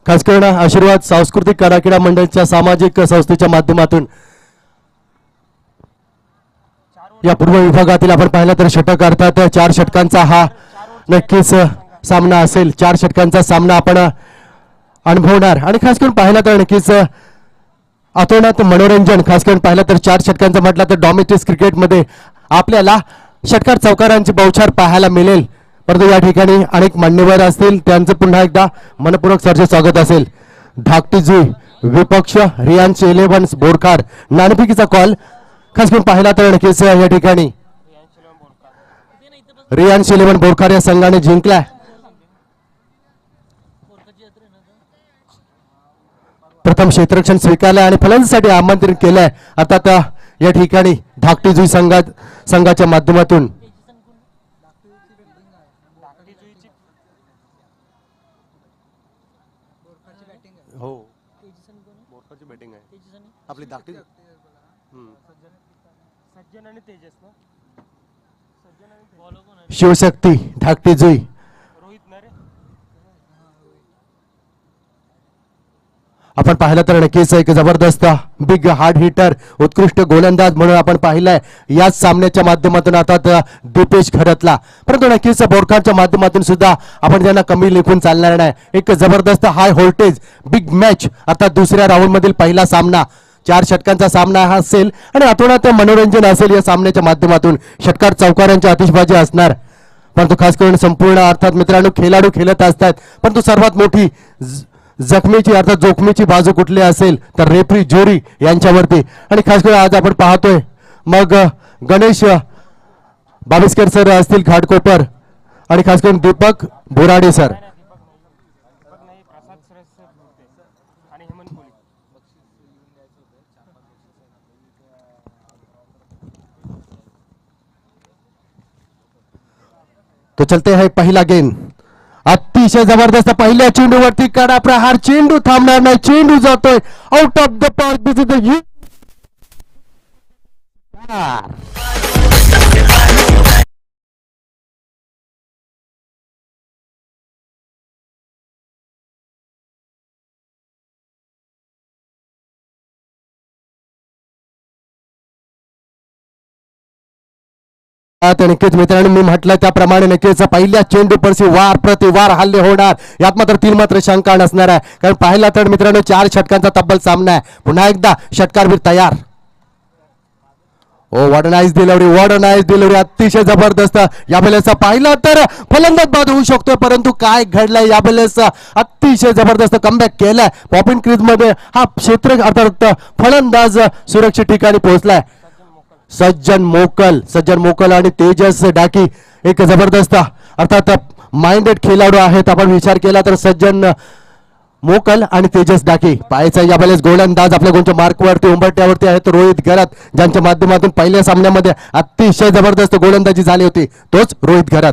खास करून आशीर्वाद सांस्कृतिक क्रीडा मंडळाच्या सामाजिक संस्थेच्या माध्यमातून या पूर्व विभागातील आपण पाहिलं तर षटक अर्थात 4 षटकांचा हा नक्कीच सामना असेल. 4 षटकांचा सामना आपण अनुभवणार आणि खास करून पाहिलं तर नक्कीच अतोनात मनोरंजन. खास करून पाहिलं तर 4 षटकांचा म्हटलं तर डॉमेस्टिक क्रिकेटमध्ये आपल्याला षटकार चौकारांची बौछार पाहायला मिळेल. परंतु या ठिकाणी अनेक मान्यवर असतील, त्यांचं पुन्हा एकदा मनपूर्वक सरचे स्वागत असेल. धाकटी जुई विपक्ष रियांश 11 बोरखार नाणेफेकीचा कॉल. खास करून पाहिला तर नक्कीच या ठिकाणी रियांश 11 बोरखार या संघाने जिंकला. प्रथम क्षेत्ररक्षण स्वीकारलं आणि फलंदाजीसाठी आमंत्रित केलंय. अर्थात या ठिकाणी धाकटी जुई संघाच्या माध्यमातून हो बोरखारची बॅटिंग आहे आपली धाकटी शिवशक्ती धाकटी जुई. आपण पाहिलं तर नक्कीच एक जबरदस्त बिग हार्ड हिटर उत्कृष्ट गोलंदाज म्हणून आपण पाहिलंय याच सामन्याच्या माध्यमातून आता दीपेश खरतला. परंतु नक्कीच बोरखारच्या माध्यमातून सुद्धा आपण त्यांना कमी लेखून चालणार नाही. एक जबरदस्त हाय व्होल्टेज बिग मॅच अर्थात दुसऱ्या राऊंड मधील पहिला सामना 4 षटकांचा सामना हा असेल आणि अतोनात मनोरंजन असेल. या सामन्याच्या माध्यमातून षटकार चौकारांची आतिषबाजी असणार. परंतु खास करून संपूर्ण अर्थात मित्रांनो खेळाडू खेळत असतात, परंतु सर्वात मोठी जखमीची अर्थात जोखमीची बाजू कुठली असेल तर रेफरी ज्युरी यांच्यावरती. आणि खास करून आज आपण पाहतोय मग गणेश बाविस्कर सर असतील घाटकोपर आणि खास करून दीपक बोराडे सर. तो चलते है पहिला गेंद. अतिशय जबरदस्त पहिल्या चेंडूवरती कडा प्रहार. चेंडू थांबणार नाही, चेंडू जातोय out of the park. This is the नक्कीच मित्रांनो मी म्हटलं त्याप्रमाणे नक्कीच पहिल्या चेंडू परसी वार प्रतिवार हल्ले होणार. यात मात्र 3 मात्र शंका नसणार आहे. कारण पाहिला तर मित्रांनो 4 षटकांचा तब्बल सामना आहे. पुन्हा एकदा षटकारवीर तयार. ओ व्हॉट अ नाईस डिलिव्हरी अतिशय जबरदस्त. यावेळेस पाहिला तर फलंदाज बाद होऊ शकतोय, परंतु काय घडलंय यावेळेस अतिशय जबरदस्त कमबॅक केलाय. पॉपिंग क्रीज मध्ये हा क्षेत्र अर्थात फलंदाज सुरक्षित ठिकाणी पोहोचलाय. सज्जन मोकल आणि तेजस डाकी एक जबरदस्त अर्थात माइंडेड खेळाडू आहेत. आपण विचार केला तर सज्जन मोकल आणि तेजस डाकी पाहायचा यावेळेस गोलंदाज आपल्या गोलच्या मार्कवरती उंबरट्यावरती आहेत रोहित घरात, ज्यांच्या माध्यमातून पहिल्या सामन्यामध्ये अतिशय जबरदस्त गोलंदाजी झाली होती. तोच रोहित घरात.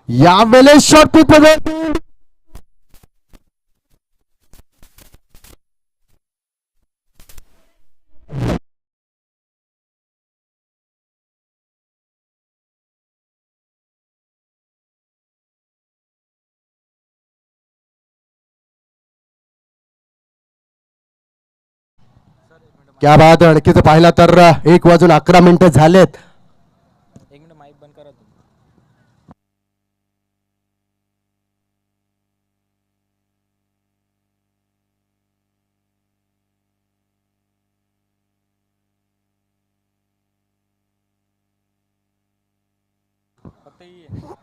यावेळेस शॉर्ट पिच क्या बात. नक्कीच पाहिला तर 1 वाजून 11 मिनिटं झालेत. एक मिनिट माईक बंद करा तुम्ही.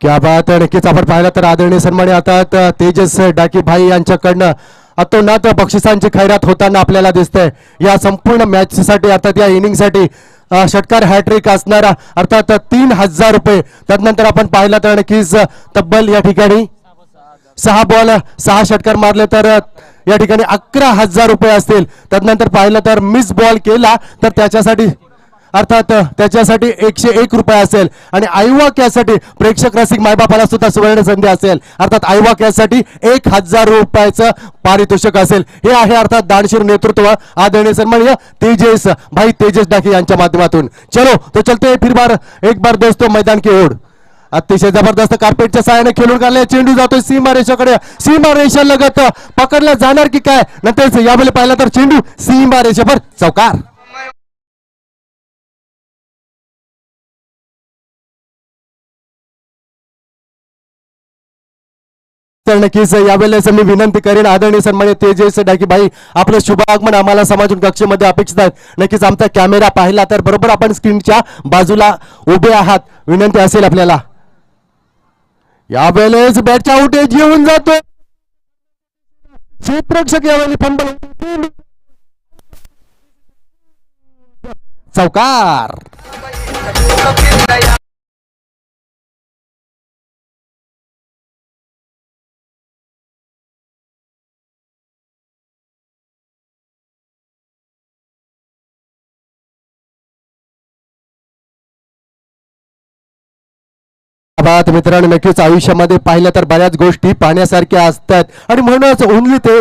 क्या बात. नक्कीच आपण पाहिलं तर आदरणीय सन्मान्य आता तेजस डाकी भाई यांच्याकडनं अतोनात बक्षिसांची खैरात होताना आपल्याला दिसतंय. या संपूर्ण मॅच साठी अर्थात या इनिंग साठी षटकार हॅट्रिक असणारा अर्थात 3000 रुपये. त्यानंतर आपण पाहिलं तर नक्कीच तब्बल या ठिकाणी 6 बॉल 6 षटकार मारले तर या ठिकाणी 11,000 रुपये असतील. त्यानंतर पाहिलं तर मिस बॉल केला तर त्याच्यासाठी अर्थात त्याच्यासाठी 101 रुपये असेल. आणि आईवाक यासाठी प्रेक्षक रसिक मायबापाला सुद्धा सुवर्ण संधी असेल. अर्थात आईवाक यासाठी 1000 रुपयाचं पारितोषिक असेल. हे आहे अर्थात दानशीर नेतृत्व आदरणीय सन्माननीय तेजस भाई तेजस डाके यांच्या माध्यमातून. चलो तो चलते फिर बार एक बार दोस्तों मैदान की ओर. अतिशय जबरदस्त कार्पेटच्या साहाय्याने खेळून काढले. चेंडू जातोय सीमारेषेकडे. सीमारेषा लगत पकडला जाणार की काय, नंतर यावेळी पाहिला तर चेंडू सीमारेषेवर चौकार. तर नक्कीच यावेळेस मी विनंती करेन आदरणीय सन्मान्य तेजस डाकी भाई, आपलं शुभ आगमन आम्हाला समाजून कक्षेमध्ये अपेक्षित आहे. नक्कीच आमचा कॅमेरा पाहिला तर बरोबर आपण स्क्रीनच्या बाजूला उभे आहात. विनंती असेल आपल्याला. यावेळेस बॅटचा आउटेज येऊन जातो. क्षेत्ररक्षक यावेळी फंबल. चौकार. मित्रांनो, नक्कीच आयुष्यामध्ये पाहिलं तर बऱ्याच गोष्टी पाहण्यासारख्या असतात आणि म्हणूनच ओनली ते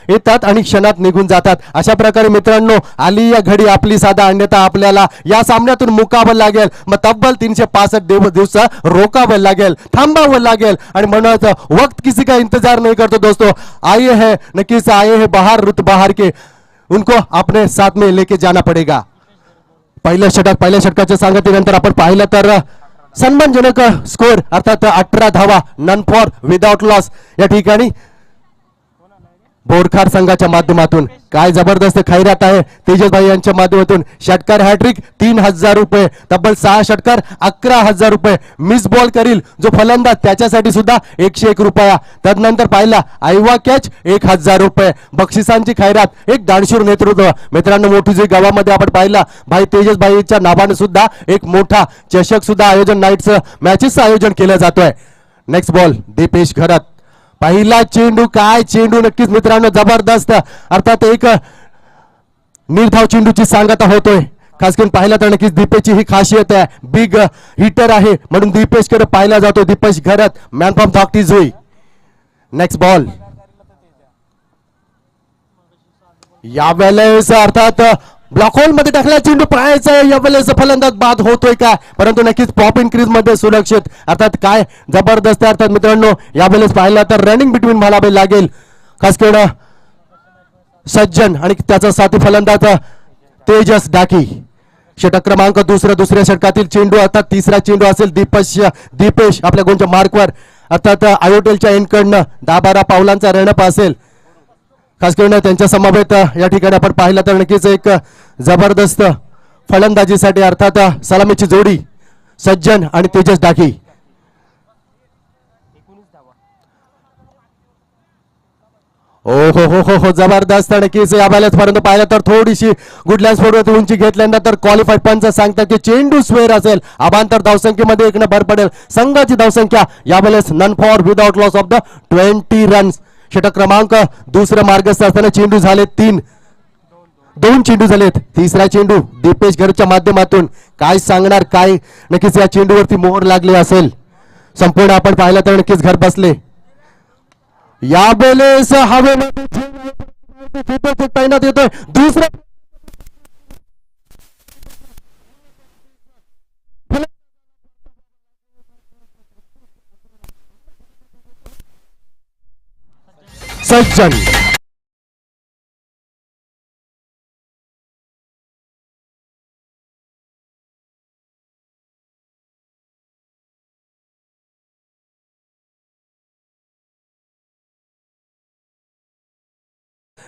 येतात आणि क्षणात निघून जातात. अशा प्रकारे मित्रांनो, आली या घडी आपली साधा, अन्यथा आपल्याला या सामन्यातून मुकावं लागेल. मग तब्बल 365 दिवस रोकावं लागेल, थांबावं लागेल आणि म्हणूनच वक्त किसी का इंतजार नहीं करतो दोस्तों. आए है, नक्कीच आए है बहार, रुत बहार के, उनको अपने साथ में लेके जाना पडेगा. पहिल्या षटकाच्या सांगतीनंतर आपण पाहिलं तर सन्मानजनक स्कोर अर्थात 18 धावा, नन फॉर विदाउट लॉस या ठिकाणी बोरखार संघाच्या माध्यमातून. काय जबरदस्त खैरात आहे तेजस भाई यांच्या माध्यमातून. षटकार हॅट्रिक 3000 रुपये, तब्बल 6 षटकार 11000 रुपये. मिस बॉल करील जो फलंदाज त्याच्यासाठी सुद्धा 101 रुपया. तदनंतर पाहिला आयवा कॅच 1000 रुपये. बक्षिसांची खैरात, एक दानशूर नेतृत्व. मित्रांनो, मोठी जी गावामध्ये आपण पाहिला भाई तेजस भाईच्या नावाने सुद्धा एक मोठा चषक सुद्धा आयोजन, नाईटचं मॅचेसचं आयोजन केलं जातोय. नेक्स्ट बॉल दीपेश घरात. पहिला चेंडू, काय चेंडू, नक्कीच मित्रांनो जबरदस्त. अर्थात एक निर्धाव चेंडूची सांगता होतोय. खास करून पाहिला तर नक्कीच दीपेशची ही खासियत आहे, बिग हिटर आहे म्हणून दीपेशकडे पाहिला जातो. दीपेश घरात, मॅन फ्रॉम धाकटी जुई. Next ball. यावेळेस अर्थात ब्लॉक होल मध्ये टाकला चेंडू, पाहायचा यावेळेस फलंदाज बाद होतोय का, परंतु नक्कीच पॉप इन क्रीज मध्ये सुरक्षित. अर्थात काय जबरदस्त. अर्थात मित्रांनो, यावेळेस पाहिला तर रनिंग बिटवीन म्हणावे लागेल. खास करून सज्जन आणि त्याचा साथी फलंदाज तेजस डाकी. षटक क्रमांक दुसऱ्या षटकातील चेंडू, अर्थात तिसरा चेंडू असेल दीपेश आपल्या गोलच्या मार्कवर. अर्थात आयोटेलच्या एंडकडनं 10-12 पावलांचा रणप असेल. खास करून त्यांच्या समवेत या ठिकाणी आपण पाहिलं तर नक्कीच एक जबरदस्त फलंदाजीसाठी अर्थात सलामीची जोडी सज्जन आणि तेजस डाकी. ओ हो जबरदस्त. नक्कीच यावेळेस पर्यंत पाहिलं तर थोडीशी गुडलँड स्पोर्टवरती उंची घेतल्यानंतर क्वालिफाईड पंच सांगतात की चेंडू स्वेर असेल. अभांतर धावसंख्येमध्ये एक भर पडेल. संघाची धावसंख्या यावेळेस none for without loss of the 20 runs. षटक क्रमांक दुसरं मार्गस्थ असताना चेंडू झाले 2 चेंडू झालेत. तिसरा चेंडू दीपेश घरच्या माध्यमातून. काय सांगणार, काय नक्कीच या चेंडूवरती मोहर लागले असेल. संपूर्ण आपण पाहिलं तर नक्कीच घर बसले. यावेळेस हवेमध्ये तैनात येतोय. दुसरा सज्जन.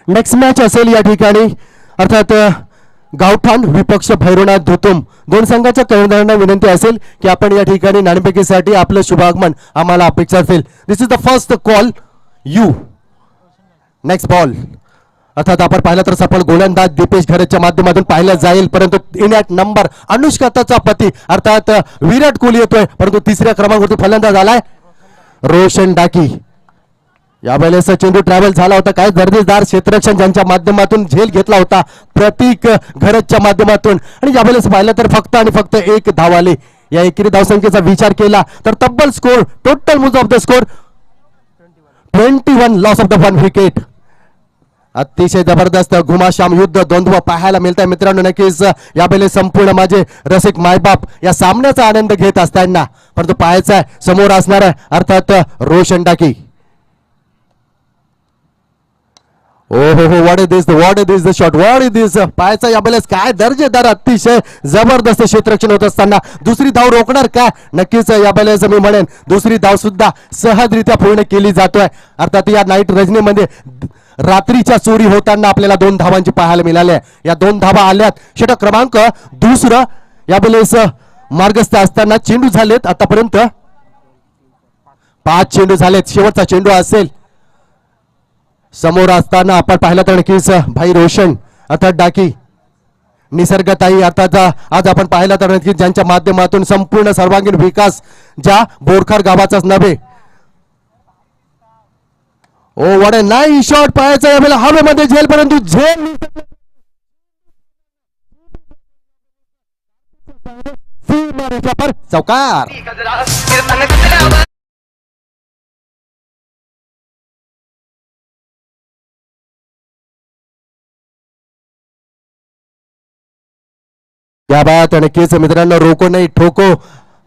नेक्स्ट मॅच असेल या ठिकाणी अर्थात गावठाण विपक्ष भैरवनाथ धुतुम. दोन संघाच्या कर्णधारांना विनंती असेल की आपण या ठिकाणी नाणेफेकीसाठी आपलं शुभागमन आम्हाला अपेक्षा असेल. This is the first call you. Next ball. अर्थात आपण पाहिलं तर सफल गोलंदाज दीपेश घरच्या माध्यमातून पाहिलं जाईल, परंतु इन ॲट नंबर अनुष्काचा पती अर्थात विराट कोहली येतोय, परंतु तिसऱ्या क्रमांकावरती फलंदाज आलाय रोशन डाकी. यावेळेस चेंडू ट्रॅव्हल झाला होता. काय दर्जेदार क्षेत्ररक्षण ज्यांच्या माध्यमातून झेल घेतला होता प्रतीक घरच्या माध्यमातून. आणि यावेळेस पाहिलं तर फक्त आणि फक्त एक धाव आले. या एकेरी धावसंख्येचा विचार केला तर तब्बल स्कोर, टोटल मुज of the score 21, loss of the 1 wicket. अतिशय जबरदस्त घुमाशाम युद्ध द्वंद्व पाहायला मिळत आहे मित्रांनो. नक्कीच यावेळेस संपूर्ण माझे रसिक मायबाप या सामन्याचा आनंद घेत असताना, परंतु पाहायचा आहे समोर असणार आहे अर्थात रोशन डाकी. ओ हो what is this shot, what is this. पाहायचा यावेळेस काय दर्जेदार अतिशय जबरदस्त क्षेत्ररक्षण होत असताना दुसरी धाव रोखणार का. नक्कीच यावेळेस मी म्हणेन दुसरी धाव सुद्धा सहजरित्या पूर्ण केली जातोय. अर्थात या नाईट रजनीमध्ये रात्रीच्या चोरी होताना आपल्याला 2 धावांची पाहायला मिळाल्या. या 2 धावा आल्यात. षटक क्रमांक दुसरं यावेळेस मार्गस्थ असताना चेंडू झालेत आतापर्यंत 5 चेंडू झालेत. शेवटचा चेंडू असेल. समोर असताना आपण पाहिलं तर नक्कीच भाई रोशन अर्थात डाकी, निसर्गताई अर्थात आज आपण पाहिलं तर नक्कीच ज्यांच्या माध्यमातून संपूर्ण सर्वांगीण विकास ज्या बोरखार गावाचाच नव्हे. ओ व्हॉट अ नाईस शॉट. पाहायचा यावेळेला हवेमध्ये झेल, परंतु झेल पर चौकार. या बात नक्कीच मित्रांनो रोको नाही ठोको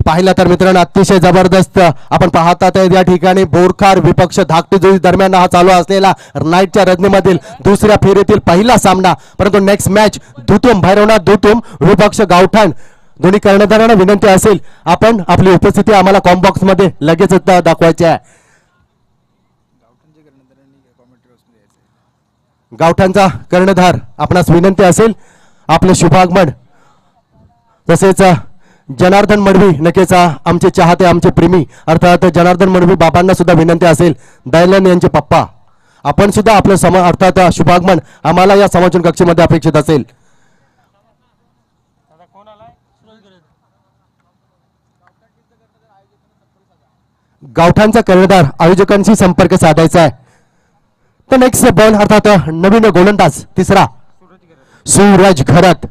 पाहिला तर मित्रांनो अतिशय जबरदस्त आपण पाहतात या ठिकाणी बोरखार विपक्ष धाकटी जुळी दरम्यान हा चालू असलेला नाईटच्या रजनीमधील दुसऱ्या फेरीतील पहिला सामना. परंतु नेक्स्ट मॅच धुतुम भैरवनाथ धुतुम विपक्ष गावठाण. दोन्ही कर्णधारांना विनंती असेल आपण आपली उपस्थिती आम्हाला कॉम्बॉक्स मध्ये लगेच दाखवायची आहे. गावठाणचा कर्णधार आपणास विनंती असेल आपले शुभागमन. तसेच जनार्दन मडवी नक्कीच आमचे चाहते आमचे प्रेमी अर्थात जनार्दन मडवी बाबांना सुद्धा विनंती असेल. दयालन यांचे पप्पा आपण सुद्धा आपलं अर्थात शुभागमन आम्हाला या समालोचन कक्षेमध्ये अपेक्षित असेल. गावठाणचा कर्णधार आयोजकांशी संपर्क साधायचा आहे. तर नेक्स्ट बॉल अर्थात नवीन गोलंदाज तिसरा सूरज घरत.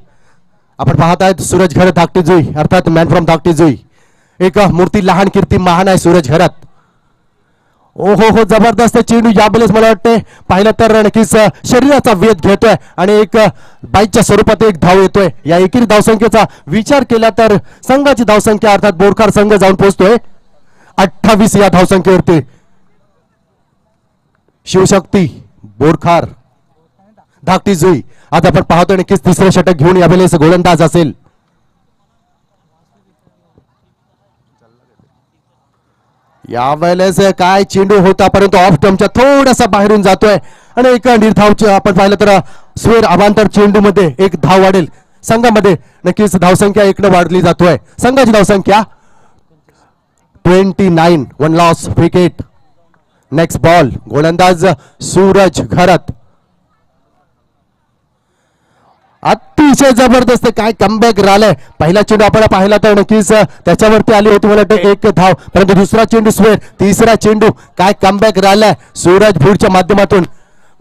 आपण पाहत आहेत सूरज घरत धाकटी जुई अर्थात मॅन फ्रॉम धाकटी जुई. एक मूर्ती लहान कीर्ती महान आहे सूरज घरत. ओ हो जबरदस्त चेंडू यावेळेस मला वाटते पाहिलं तर नक्कीच शरीराचा वेध घेतोय आणि एक बाईकच्या स्वरूपात एक धाव येतोय. या एकेरी धावसंख्येचा विचार केला तर संघाची धावसंख्या अर्थात बोरखार संघ जाऊन पोहोचतोय 28 या धावसंख्येवरती. शिवशक्ती बोरखार धाकटी जुई. आज आपण पाहतोय नक्कीच तिसरे षटक घेऊन यावेळेस गोलंदाज असेल. यावेळेस काय चेंडू होता परंतु ऑफ स्टंपच्या थोडासा बाहेरून जातोय आणि एक निर्धावचे आपण पाहिलं तर स्वेर अवांतर चेंडू मध्ये एक धाव वाढेल. संघामध्ये नक्कीच धावसंख्या 1 वाढली जातोय. संघाची धावसंख्या 29. 1 लॉस विकेट. नेक्स्ट बॉल गोलंदाज सूरज घरत. अतिशय जबरदस्त काय कमबॅक राहिलाय. पहिला चेंडू आपण पाहिला तर नक्कीच त्याच्यावरती आली होती मला वाटतं 1 धाव, परंतु दुसरा चेंडू स्वेर, तिसरा चेंडू काय कमबॅक राहिलाय सूरज भूरच्या माध्यमातून.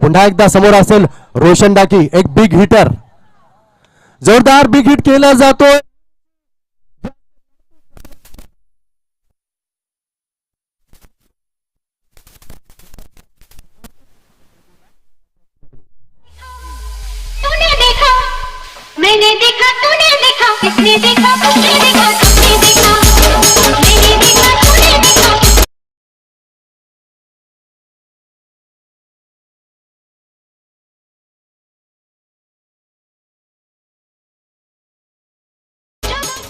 पुन्हा एकदा समोर असेल रोशन डाकी एक बिग हिटर. जोरदार बिग हिट केला जातोय. मैंने देखा तूने देखा किसने देखा उसने देखा तुमने देखा मैंने देखा तूने देखा.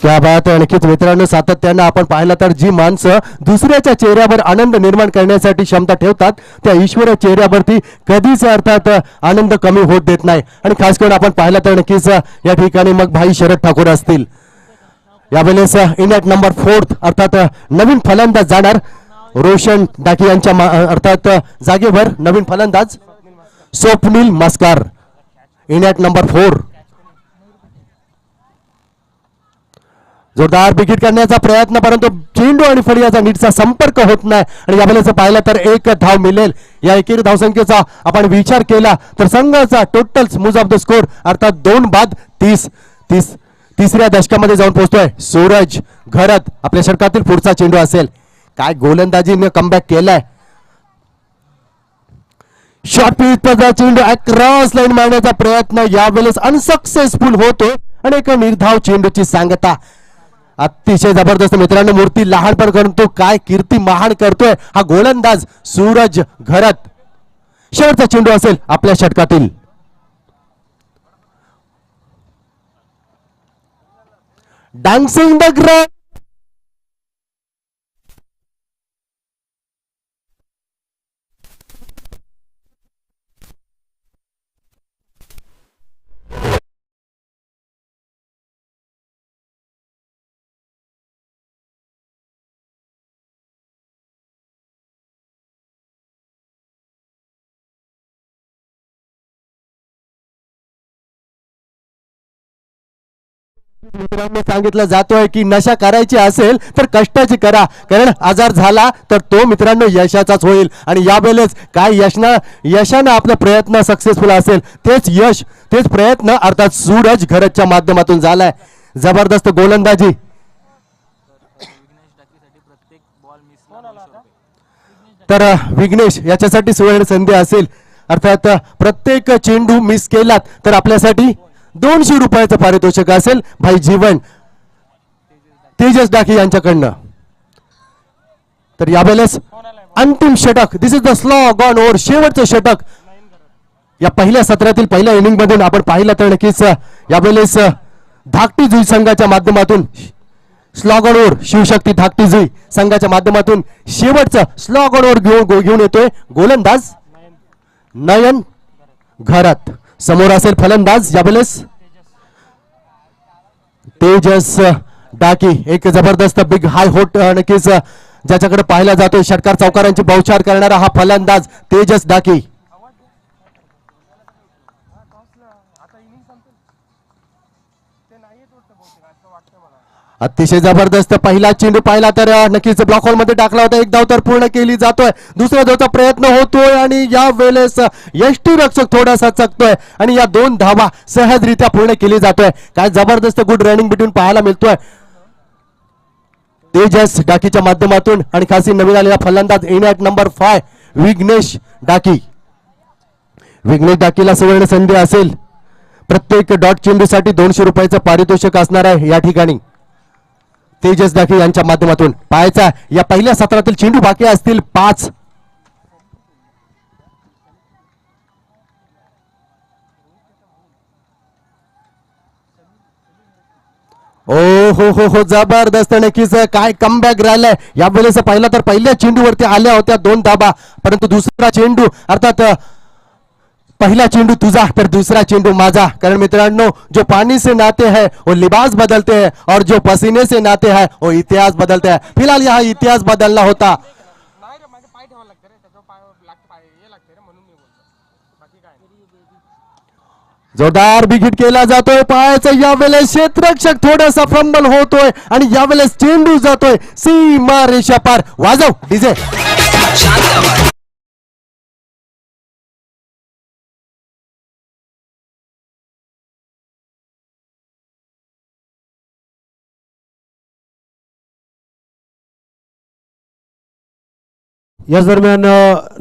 क्या बात आहे. नक्कीच मित्रांनो सातत्यानं आपण पाहिलं तर जी माणसं दुसऱ्याच्या चेहऱ्यावर आनंद निर्माण करण्यासाठी क्षमता ठेवतात त्या ईश्वर चेहऱ्यावरती कधीच अर्थात आनंद कमी होत देत नाही. आणि खास करून आपण पाहिलं तर नक्कीच या ठिकाणी मग भाई शरद ठाकूर असतील. यावेळेस इंडिया नंबर 4 अर्थात नवीन फलंदाज जाणार रोशन डाकी यांच्या अर्थात जागेवर नवीन फलंदाज स्वप्नील मस्कार इंडिया नंबर 4. जोरदार विकेट करण्याचा प्रयत्न परंतु चेंडू आणि फळीचा नीटचा संपर्क होत नाही. आणि यावेळेस पाहिलं तर 1 धाव मिळेल. या एकेरी धावसंख्येचा आपण विचार केला तर संघाचा टोटल मूज ऑफ द स्कोर अर्थात 2 बाद 30. तिसऱ्या दशकामध्ये जाऊन पोहोचतोय सूरज घरत. आपल्या षटकातील पुढचा चेंडू असेल. काय गोलंदाजीने कमबॅक केलाय. शॉर्ट पिचचा चेंडू अक्रॉस लाईन मारण्याचा प्रयत्न यावेळेस अनसक्सेसफुल होतोय आणि एक निर्धाव चेंडूची सांगता. अतिशय जबरदस्त मित्रांनो, मूर्ती लहान पण करतो काय कीर्ती महान करतोय हा गोलंदाज सूरज घरत. शेवटचा चेंडू असेल आपल्या षटकातील. Dancing the ground. मित्रांनो सांगितलं जातोय की नशा करायची असेल तर कष्टाची करा, कारण आजार झाला तर तो मित्रांनो यशाचाच होईल. आणि यावेळेस काय यशानं आपला प्रयत्न सक्सेसफुल असेल तेच यश तेच प्रयत्न अर्थात सूरज घरच्या माध्यमातून झालाय. जबरदस्त गोलंदाजी. विघ्नेश डाकीसाठी प्रत्येक बॉल मिसला 200 रुपये. तर विघ्नेश याच्यासाठी सुवर्ण संधी असेल, अर्थात प्रत्येक चेंडू मिस केलात तर आपल्यासाठी 200 रुपयाचं पारितोषिक असेल. भाई जीवन तेजस डाकी यांच्याकडनं. तर यावेळेस अंतिम षटक, this is the slog on over, शेवटचं षटक या पहिल्या सत्रातील पहिल्या इनिंग मधून आपण पाहिलं तर नक्कीच यावेळेस धाकटी जुई संघाच्या माध्यमातून स्लॉग ऑन ओव्हर शिवशक्ती धाकटी जुई संघाच्या माध्यमातून शेवटचं स्लॉग ऑन ओव्हर घेऊन येतोय गोलंदाज नयन घरात. समोर असेल फलंदाज यावेळेस तेजस डाकी. एक जबरदस्त बिग हाय होट नक्कीच ज्याच्याकडे पाहिला जातोय षटकार चौकारांची बौछार करणारा हा फलंदाज तेजस डाकी. अतिशय जबरदस्त पहिला चेंडू पाहिला तर नक्कीच ब्लॉक होल मध्ये टाकला होता. एक धाव तर पूर्ण केली जातोय, दुसऱ्या धावचा प्रयत्न होतोय आणि या वेळेस यष्टीरक्षक थोडासा चकतोय आणि या 2 धावा सहजरित्या पूर्ण केली जातोय. काय जबरदस्त गुड रनिंग बिटवीन पाहायला मिळतोय तेजस डाकीच्या माध्यमातून. आणि खासी नवीन आलेला फलंदाज एनॅट नंबर 5 विघ्नेश डाकी. विघ्नेश डाकीला सुवर्ण संधी असेल. प्रत्येक डॉट चेंडूसाठी 200 रुपयाचं पारितोषिक असणार आहे या ठिकाणी. तेजस डाकी यांच्या माध्यमातून पाहायचा या पहिल्या सत्रातील चेंडू बाकी असतील 5. ओ हो जबरदस्त नक्कीच काय कमबॅक राहिलाय यावेळेस. पाहिला तर पहिल्या चेंडूवरती आल्या होत्या 2 धाबा, परंतु दुसरा चेंडू अर्थात पहला चेंडू तुझा तर दूसरा चेंडू माझा. कारण मित्रांनो जो पानी से नाते हैं वो लिबास बदलते हैं और जो पसीने से नाते हैं वो इतिहास बदलते हैं. फिलहाल यहाँ इतिहास बदलना होता. जोरदार बिघिट केला जातोय. पाहायचं यावेळेस क्षेत्ररक्षक थोडासा फंबल होतोय आणि यावेळेस चेंडू जातोय सीमा रेषा पार. वाजव डीजे. याच दरम्यान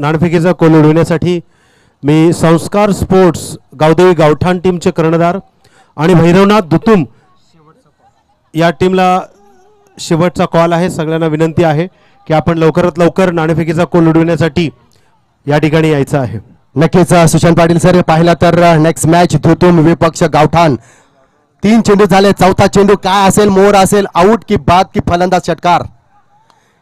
नाणेफेकीचा कोल उडविण्यासाठी मी संस्कार स्पोर्ट्स गावदेवी गावठाण टीमचे कर्णधार आणि भैरवनाथ दुतुम या टीमला शेवटचा कॉल आहे. सगळ्यांना विनंती आहे की आपण लवकरात लवकर नाणेफेकीचा कोल उडविण्यासाठी या ठिकाणी यायचं आहे. नक्कीच सुशांत पाटील सर पाहिला तर नेक्स्ट मॅच धुतुम विपक्ष गावठाण. 3 चेंडू झाले, चौथा चेंडू काय असेल, मोर असेल, आउट की बाद की फलंदाज षटकार.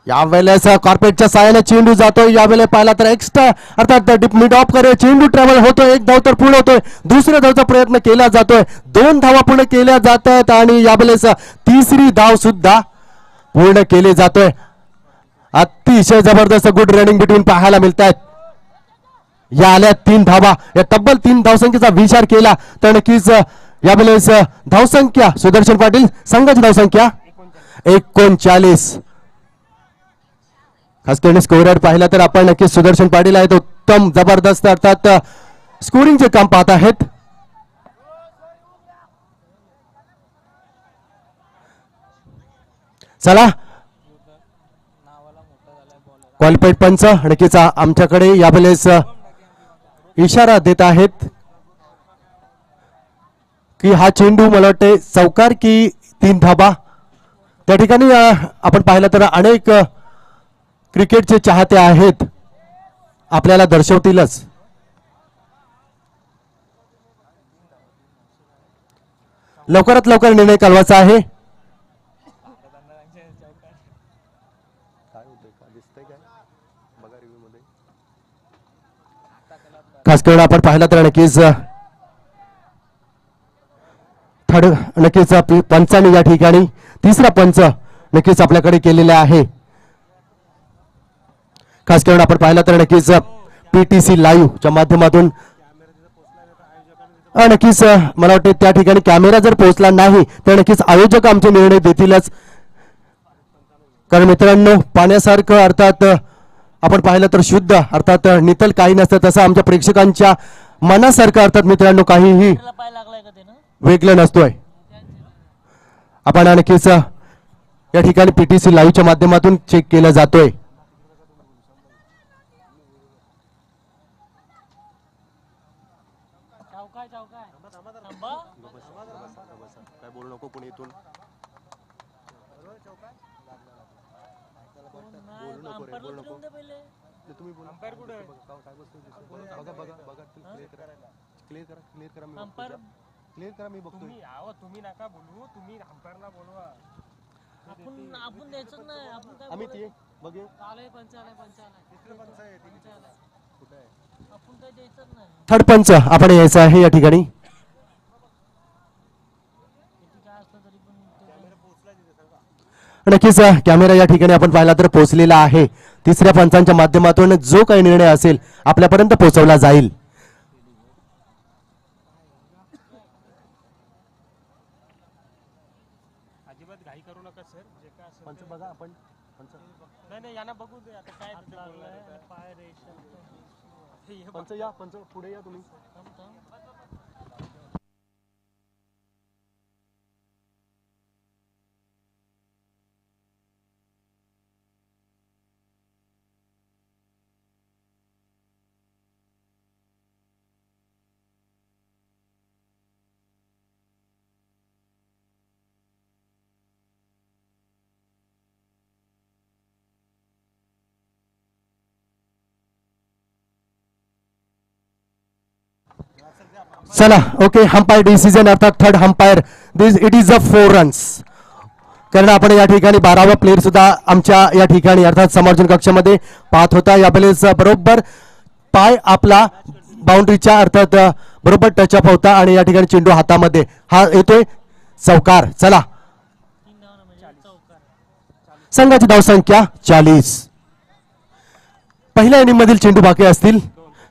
यावेळेस कॉर्पेटच्या साहाय्याने चेंडू जातोय. यावेळेस पाहिला तर एक्स्ट्रा अर्थात मिड ऑफ करे चेंडू ट्रॅव्हल होतोय. 1 धाव तर पूर्ण होतोय, दुसऱ्या धावचा प्रयत्न केला जातोय, 2 धावा पूर्ण केल्या जात आहेत आणि यावेळेस तिसरी धाव सुद्धा पूर्ण केली जातोय. अतिशय जबरदस्त गुड रनिंग बिटवीन पाहायला मिळत आहेत. या आल्या 3 धावा. या तब्बल 3 धावसंख्येचा विचार केला तर नक्कीच यावेळेस धावसंख्या सुदर्शन पाटील संघाची धावसंख्या 39. खास करून स्कोरर पाहिला तर आपण नक्कीच सुदर्शन पाटील आहेत उत्तम जबरदस्त अर्थात स्कोरिंगचे काम पाहत आहेत. चला क्वालिफाईड पंच नक्कीच आमच्याकडे यावेळेस इशारा देत आहेत की हा चेंडू मला वाटते चौकार की 3 धाबा. त्या ठिकाणी आपण पाहिलं तर अनेक क्रिकेटचे चाहते आहेत, आपल्याला दर्शवतीलच. लवकरात लवकर निर्णय कळवायचा आहे. खास करून आपण पाहिलं तर नक्कीच नक्कीच पंचांनी या ठिकाणी तिसरा पंच नक्कीच आपल्याकडे केलेला आहे. खास करून आपण पाहिलं तर नक्कीच PTC लाईव्ह च्या माध्यमातून नक्कीच मला वाटते त्या ठिकाणी कॅमेरा जर पोहोचला नाही तर नक्कीच आयोजक आमचे निर्णय देतीलच. कारण मित्रांनो, पाण्यासारखं अर्थात आपण पाहिलं तर शुद्ध अर्थात नितल काही नसतं, तसं आमच्या प्रेक्षकांच्या मनासारखं अर्थात मित्रांनो काहीही पाय लागलाय का त्यानं? वेगळं नसतोय. आपण नक्कीच या ठिकाणी PTC लाईव्हच्या माध्यमातून चेक केलं जातोय. चौकाय थांबा. काय बोलू नको कोणी इथून. अंपायरला देऊन दे पहिले. अंपायर तुम्ही नका बोलू, तुम्ही अंपायरला बोलवा. आपण द्यायचं नाही. आपण काय आम्ही बोलायचं? ते बघे आलंय पंच आलाय. आपण काय द्यायचं नाही. थर्ड पंच आपण यायचं आहे या ठिकाणी. किती काय असलं तरी पण नक्कीच कॅमेरा या ठिकाणी आपण पाहिला तर पोहोचलेला आहे. तिसऱ्या पंचांच्या माध्यमातून जो काही निर्णय असेल आपल्यापर्यंत पोहोचवला जाईल. अजिबात घाई करू नका सर. जे काय असेल पंच बघा आपण नाही यांना बघू दे आता काय तिथे बोलणार आहे. पाय रेषा पंच या पंच पुढे या तुम्ही. चला ओके, अंपायर डिसिजन अर्थात third umpire this it is a 4 runs. कारण आपण या ठिकाणी 12वा प्लेअर सुद्धा आमच्या या ठिकाणी अर्थात समर्जन कक्षामध्ये पाहत होता. या वेळेस बरोबर पाय आपला बाउंड्रीच्या अर्थात बरोबर टचअप होता आणि या ठिकाणी चेंडू हातामध्ये हा येतोय चौकार. चला, संघाची धावसंख्या 40. पहिल्या इनिंग मधील चेंडू बाकी असतील,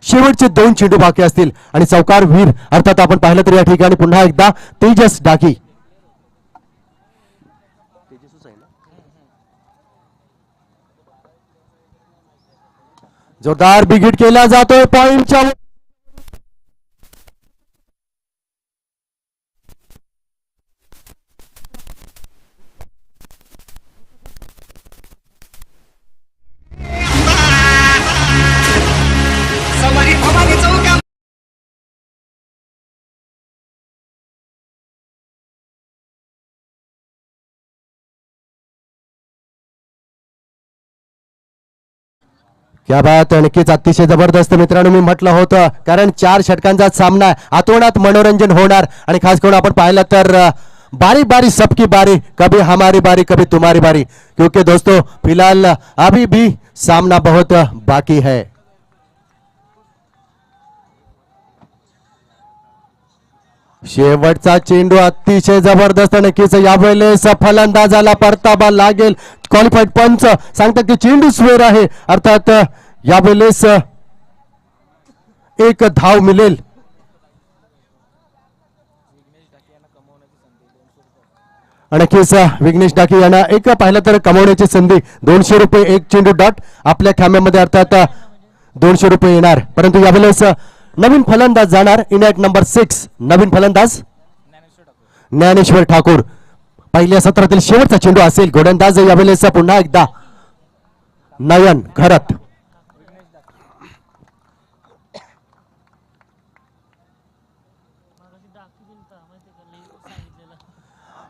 शेवटचे 2 चेंडू बाकी असतील आणि चौकार वीर अर्थात आपण पाहिलं तर या ठिकाणी पुन्हा एकदा तेजस डाकी. जोरदार बिगिट केला जातोय पॉइंटच्या. क्या बात आहे, नक्कीच अतिशय जबरदस्त मित्रांनो. मी म्हटलं होतं कारण 4 षटकांचा सामना आहे, आतोनात मनोरंजन होणार आणि खास करून आपण पाहिलं तर बारी बारी सबकी बारी, कभी हमारी बारी कभी तुम्हारी बारी. क्योंकि दोस्तों फिलहाल अभी भी सामना बहुत बाकी है. शेवटचा चेंडू अतिशय जबरदस्त. नक्कीच यावेळेस फलंदाजाला परताबा लागेल. क्वालिफाईड पंच सांगतात की चेंडू स्वेर आहे, अर्थात यावेळेस 1 धाव मिळेल. नक्कीच विघ्नेश डाके यांना एक पाहिलं तर कमवण्याची संधी. 200 रुपये 1 चेंडू डॉट आपल्या खाम्यामध्ये अर्थात 200 रुपये येणार. परंतु यावेळेस नवीन फलंदाज जाणार इन ॲट नंबर 6. नवीन फलंदाज ज्ञानेश्वर ठाकूर. पहिल्या सत्रातील शेवटचा चेंडू असेल. गोलंदाज यावेळेस पुन्हा एकदा नयन खरत.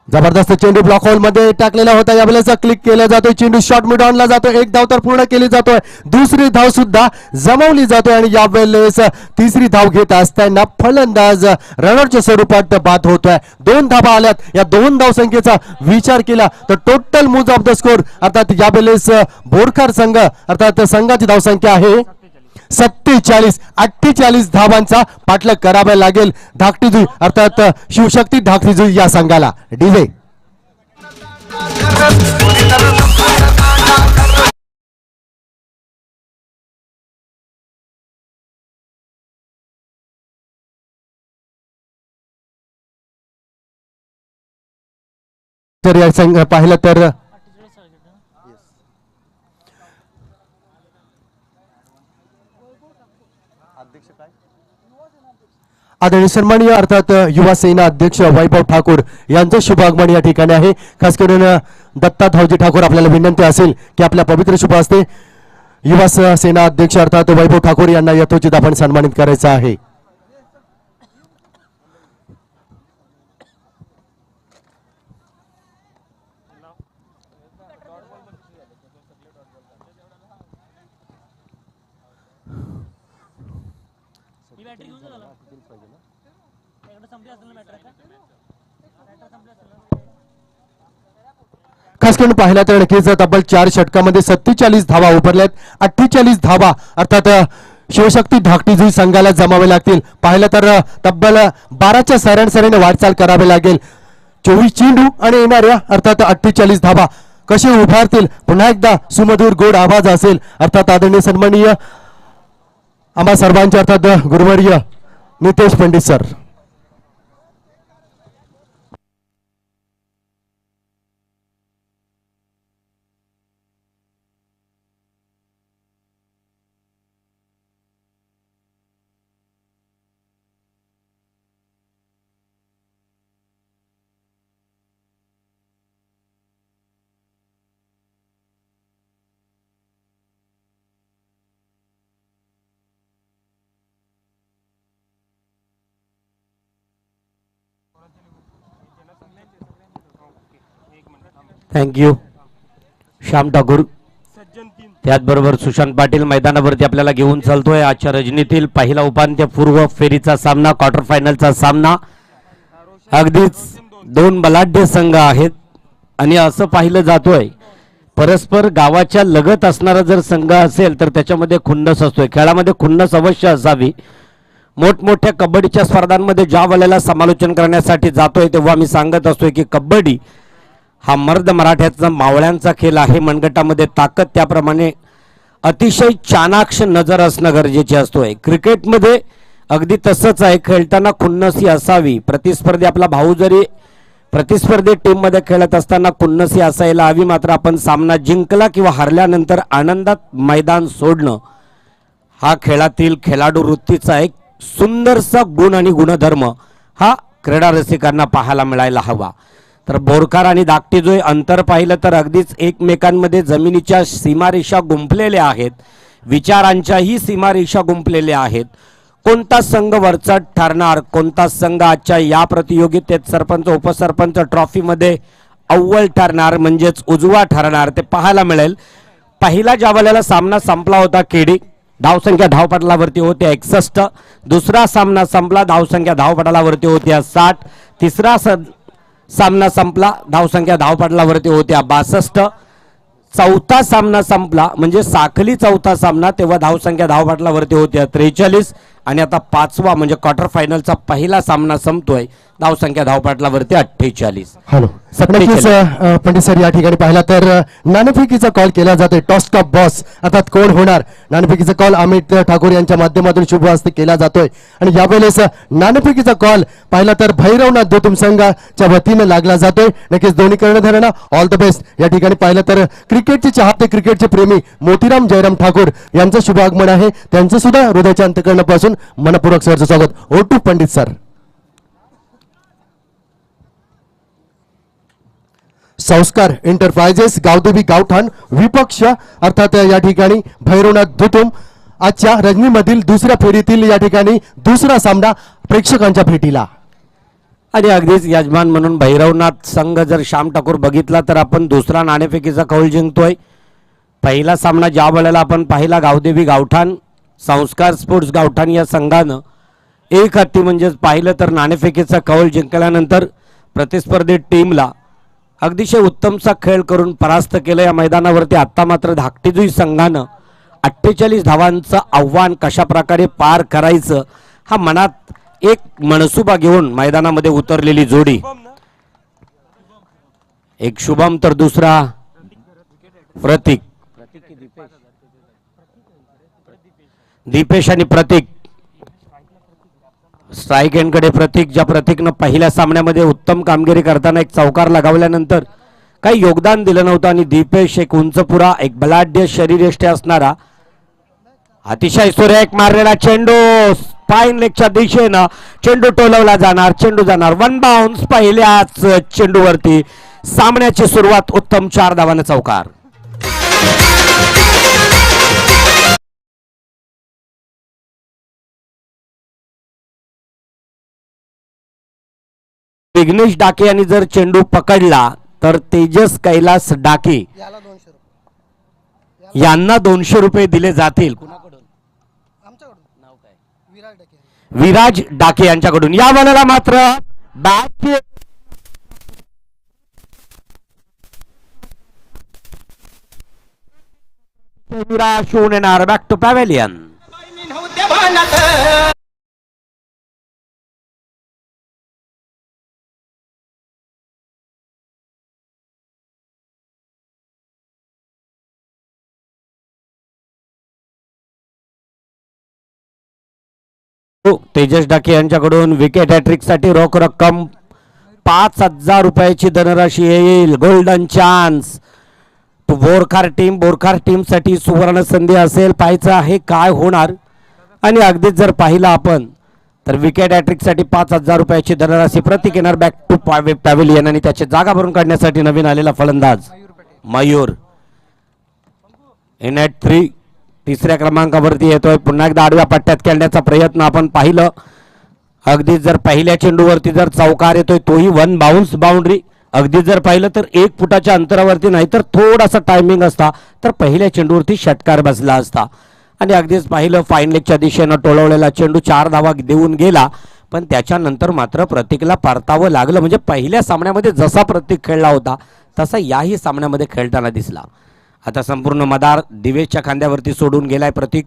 जबरदस्त चेंडू ब्लॉक होल मध्ये टाकलेला होता. यावेळेस क्लिक केला जातोय चेंडू शॉर्ट मिड ऑनला जातो. एक धाव तर पूर्ण केली जातोय. दुसरी धाव सुद्धा जमवली जातोय आणि यावेळेस तिसरी धाव घेत असताना फलंदाज रनरच्या स्वरूपात बाद होतोय. 2 धावा आल्यात. या 2 धाव संख्येचा विचार केला तर टोटल मूज ऑफ द स्कोर अर्थात यावेळेस बोरकर संघ अर्थात संघाची धावसंख्या आहे 47. 48 धावांचा पाठलाग करावा लागेल धाकटीजुई अर्थात शिवशक्ती धाकटीजुई या संघाला. डीजे तर या संघ पाहिलं तर आदरणीय सन्माननीय अर्थात युवा सेना अध्यक्ष वैभव ठाकूर यांचं शुभ आगमन या ठिकाणी आहे. खास करून दत्ता धावजी ठाकूर आपल्याला विनंती असेल की आपल्या पवित्र शुभ हस्ते युवा सेना अध्यक्ष अर्थात वैभव ठाकूर यांना यथोचित आपण सन्मानित करायचं आहे. खास करून पाहिला तर नक्कीच तब्बल 4 षटकामध्ये 47 धावा उभारल्यात. 48 धावा अर्थात शिवशक्ती धाकटीजुई संघाला जमावे लागतील. पाहिलं तर तब्बल 12च्या सरासरीने वाटचाल करावी लागेल. 24 चेंडू आणि येणाऱ्या अर्थात 48 धावा कसे उभारतील. पुन्हा एकदा सुमधुर गोड आवाज असेल अर्थात आदरणीय सन्माननीय आम्हा सर्वांचे अर्थात गुरुवर्य नितेश पंडित सर. थँक्यू श्याम ठाकूर. त्याचबरोबर सुशांत पाटील मैदानावरती आपल्याला घेऊन चालतोय. आजच्या रजनीतील पहिला उपांत्यपूर्व फेरीचा सामना, क्वार्टर फायनलचा सामना. अगदीच 2 बलाढ्य संघ आहेत आणि असं पाहिलं जातोय परस्पर गावाच्या लगत असणारा जर संघ असेल तर त्याच्यामध्ये खुन्नस असतोय. खेळामध्ये खुन्नस अवश्य असावी. मोठमोठ्या कबड्डीच्या स्पर्धांमध्ये ज्या वेळेला समालोचन करण्यासाठी जातोय तेव्हा मी सांगत असतोय की कबड्डी हा मर्द मराठ्याचा मावळ्यांचा खेळ आहे. मनगटामध्ये ताकद त्याप्रमाणे अतिशय चाणाक्ष नजर असणं गरजेचे असतोय. क्रिकेटमध्ये अगदी तसंच आहे. खेळताना खुन्नसी असावी. प्रतिस्पर्धी आपला भाऊ जरी प्रतिस्पर्धी टीममध्ये खेळत असताना खुन्नसी असायला हवी. मात्र आपण सामना जिंकला किंवा हरल्यानंतर आनंदात मैदान सोडणं हा खेळातील खेळाडू वृत्तीचा एक सुंदरसा गुण आणि गुणधर्म हा क्रीडा रसिकांना पाहायला मिळायला हवा. तर बोरकर आणि धाकटीजुई अंतर पाहिलं तर अगदीच एकमेकांमध्ये जमिनीच्या सीमारेषा गुंफलेल्या आहेत. विचारांच्याही सीमारेषा गुंफलेल्या आहेत. कोणता संघ वरचढ ठरणार, कोणता संघ आजच्या या प्रतियोगितेत सरपंच उपसरपंच ट्रॉफीमध्ये अव्वल ठरणार म्हणजेच उजवा ठरणार ते पाहायला मिळेल. पहिला ज्या वेळेला सामना संपला होता केडी धावसंख्या धावपटलावरती होत्या 61. दुसरा सामना संपला धावसंख्या धावपटलावरती होत्या 60. तिसरा सामना संपला धावसंख्या धावपटलावरती होत्या 62. चौथा सामना संपला म्हणजे साखली चौथा सामना तेव्हा धावसंख्या धावपटलावरती होत्या 43. आणि आता 5वा म्हणजे क्वार्टर फायनलचा पहिला सामना संपतोय धावसंख्या धावपटलावरती 48. हॅलो नक्कीच पंडित सर या ठिकाणी पाहिला तर नाणेफेकीचा कॉल केला जातोय. टॉस टॉप बॉस अर्थात कोण होणार नाणेफेकीचा कॉल अमित ठाकूर यांच्या माध्यमातून शुभ हस्ते केला जातोय. आणि यावेळेस नाणेफेकीचा कॉल पाहिला तर भैरवनाथ दुतुम संघाच्या वतीने लागला जातोय. नक्कीच दोन्ही कर्णधारांना ऑल द बेस्ट. या ठिकाणी पाहिलं तर क्रिकेटचे चाहते क्रिकेटचे प्रेमी मोतीराम जयराम ठाकूर यांचं शुभ आगमन आहे. त्यांचं सुद्धा हृदयाच्या अंतकरणापासून मनपूर्वक सरचं स्वागत. ओटू पंडित सर. संस्कार एंटरप्राइजेस गावदेवी गावठाण विपक्ष अर्थात या ठिकाणी भैरवनाथ दुतुम आजच्या रजनीमधील दुसऱ्या फेरीतील या ठिकाणी दुसरा सामना प्रेक्षकांच्या भेटीला. आणि अगदीच यजमान म्हणून भैरवनाथ संघ जर श्याम ठाकूर बघितला तर आपण दुसरा नाणेफेकीचा कौल जिंकतोय. पहिला सामना ज्या वेळेला आपण पाहिला गावदेवी गावठाण संस्कार स्पोर्ट्स गावठाण या संघानं एक हत्ती म्हणजेच पाहिलं तर नाणेफेकीचा कौल जिंकल्यानंतर प्रतिस्पर्धी टीमला अतिशय उत्तमसा खेळ करून परास्त केलं या मैदानावरती. आत्ता मात्र धाकटीजुई संघानं 48 धावांचं आव्हान कशा प्रकारे पार करायचं हा मनात एक मनसुबा घेऊन मैदानामध्ये उतरलेली जोडी. एक शुभम तर दुसरा प्रतीक. दीपेश आणि प्रतीक. स्ट्राईक एंडकडे प्रतीक. ज्या प्रतीकनं पहिल्या सामन्यामध्ये उत्तम कामगिरी करताना एक चौकार लगावल्यानंतर काही योगदान दिलं नव्हतं आणि दीपेश एक उंचपुरा एक बलाढ्य शरीरयष्टी असणारा अतिशय सुरेख मारलेला चेंडू स्पाइन लेगच्या दिशेनं चेंडू टोलवला जाणार. चेंडू जाणार वन बाउन्स. पहिल्याच चेंडूवरती सामन्याची सुरुवात उत्तम 4 धावांचा चौकार. विघ्नेश डाके यांनी जर चेंडू पकडला तर तेजस कैलास डाके यांना 200 रुपये दिले जातील. विराज डाके यांच्याकडून. या वेळेला मात्र बॅट शून येणार बॅक टू पॅव्हेलियन. तेजस डाके यांच्याकडून विकेट हॅट्रिक साठी रोख रक्कम 5,000 रुपयाची धनराशी येईल. Golden chance to Borkhar team. Borkhar team साठी सुवर्ण संधी असेल. पाहायचं आहे काय होणार. आणि अगदीच जर पाहिलं आपण तर विकेट हॅट्रिक साठी 5,000 रुपयाची धनराशी प्रतीक येणार बॅक टू पॅव्हेलियन. आणि त्याची जागा भरून काढण्यासाठी नवीन आलेला फलंदाज मयूर. इन ॲट 3 तिसऱ्या क्रमांकावरती येतोय. पुन्हा एकदा आडव्या पट्ट्यात खेळण्याचा प्रयत्न आपण पाहिलं. अगदीच जर पहिल्या चेंडूवरती जर चौकार येतोय तोही 1 बाउन्स बाउंड्री. अगदी जर पाहिलं तर 1 फुटाच्या अंतरावरती नाही तर थोडासा टायमिंग असता तर पहिल्या चेंडूवरती षटकार बसला असता. आणि अगदीच पाहिलं फाईन लेगच्या दिशेनं टोलवलेला चेंडू 4 धावा देऊन गेला. पण त्याच्यानंतर मात्र प्रतीकला परतावं लागलं. म्हणजे पहिल्या सामन्यामध्ये जसा प्रतीक खेळला होता तसा याही सामन्यामध्ये खेळताना दिसला. आता संपूर्ण मदार दिवेशच्या खांद्यावरती सोडून गेलाय प्रतीक.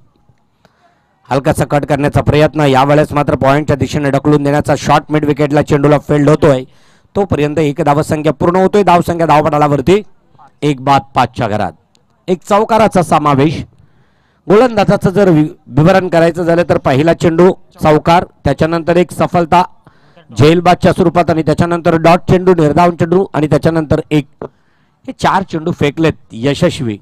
हलकासा कट करण्याचा प्रयत्न. यावेळेस मात्र पॉइंटच्या दिशेने ढकलून देण्याचा शॉट मिड विकेटला चेंडूला फेल्ड होतोय. तोपर्यंत एक धावसंख्या पूर्ण होतोय. धावसंख्या धावपटालावरती 1 बाद 5च्या घरात. एक चौकाराचा समावेश. गोलंदाजाचं जर विवरण करायचं झालं तर पहिला चेंडू चौकार, त्याच्यानंतर एक सफलता झेलबादच्या स्वरूपात आणि त्याच्यानंतर डॉट चेंडू निर्धावन चेंडू आणि त्याच्यानंतर एक. हे 4 चेंडू फेकलेत यशस्वी.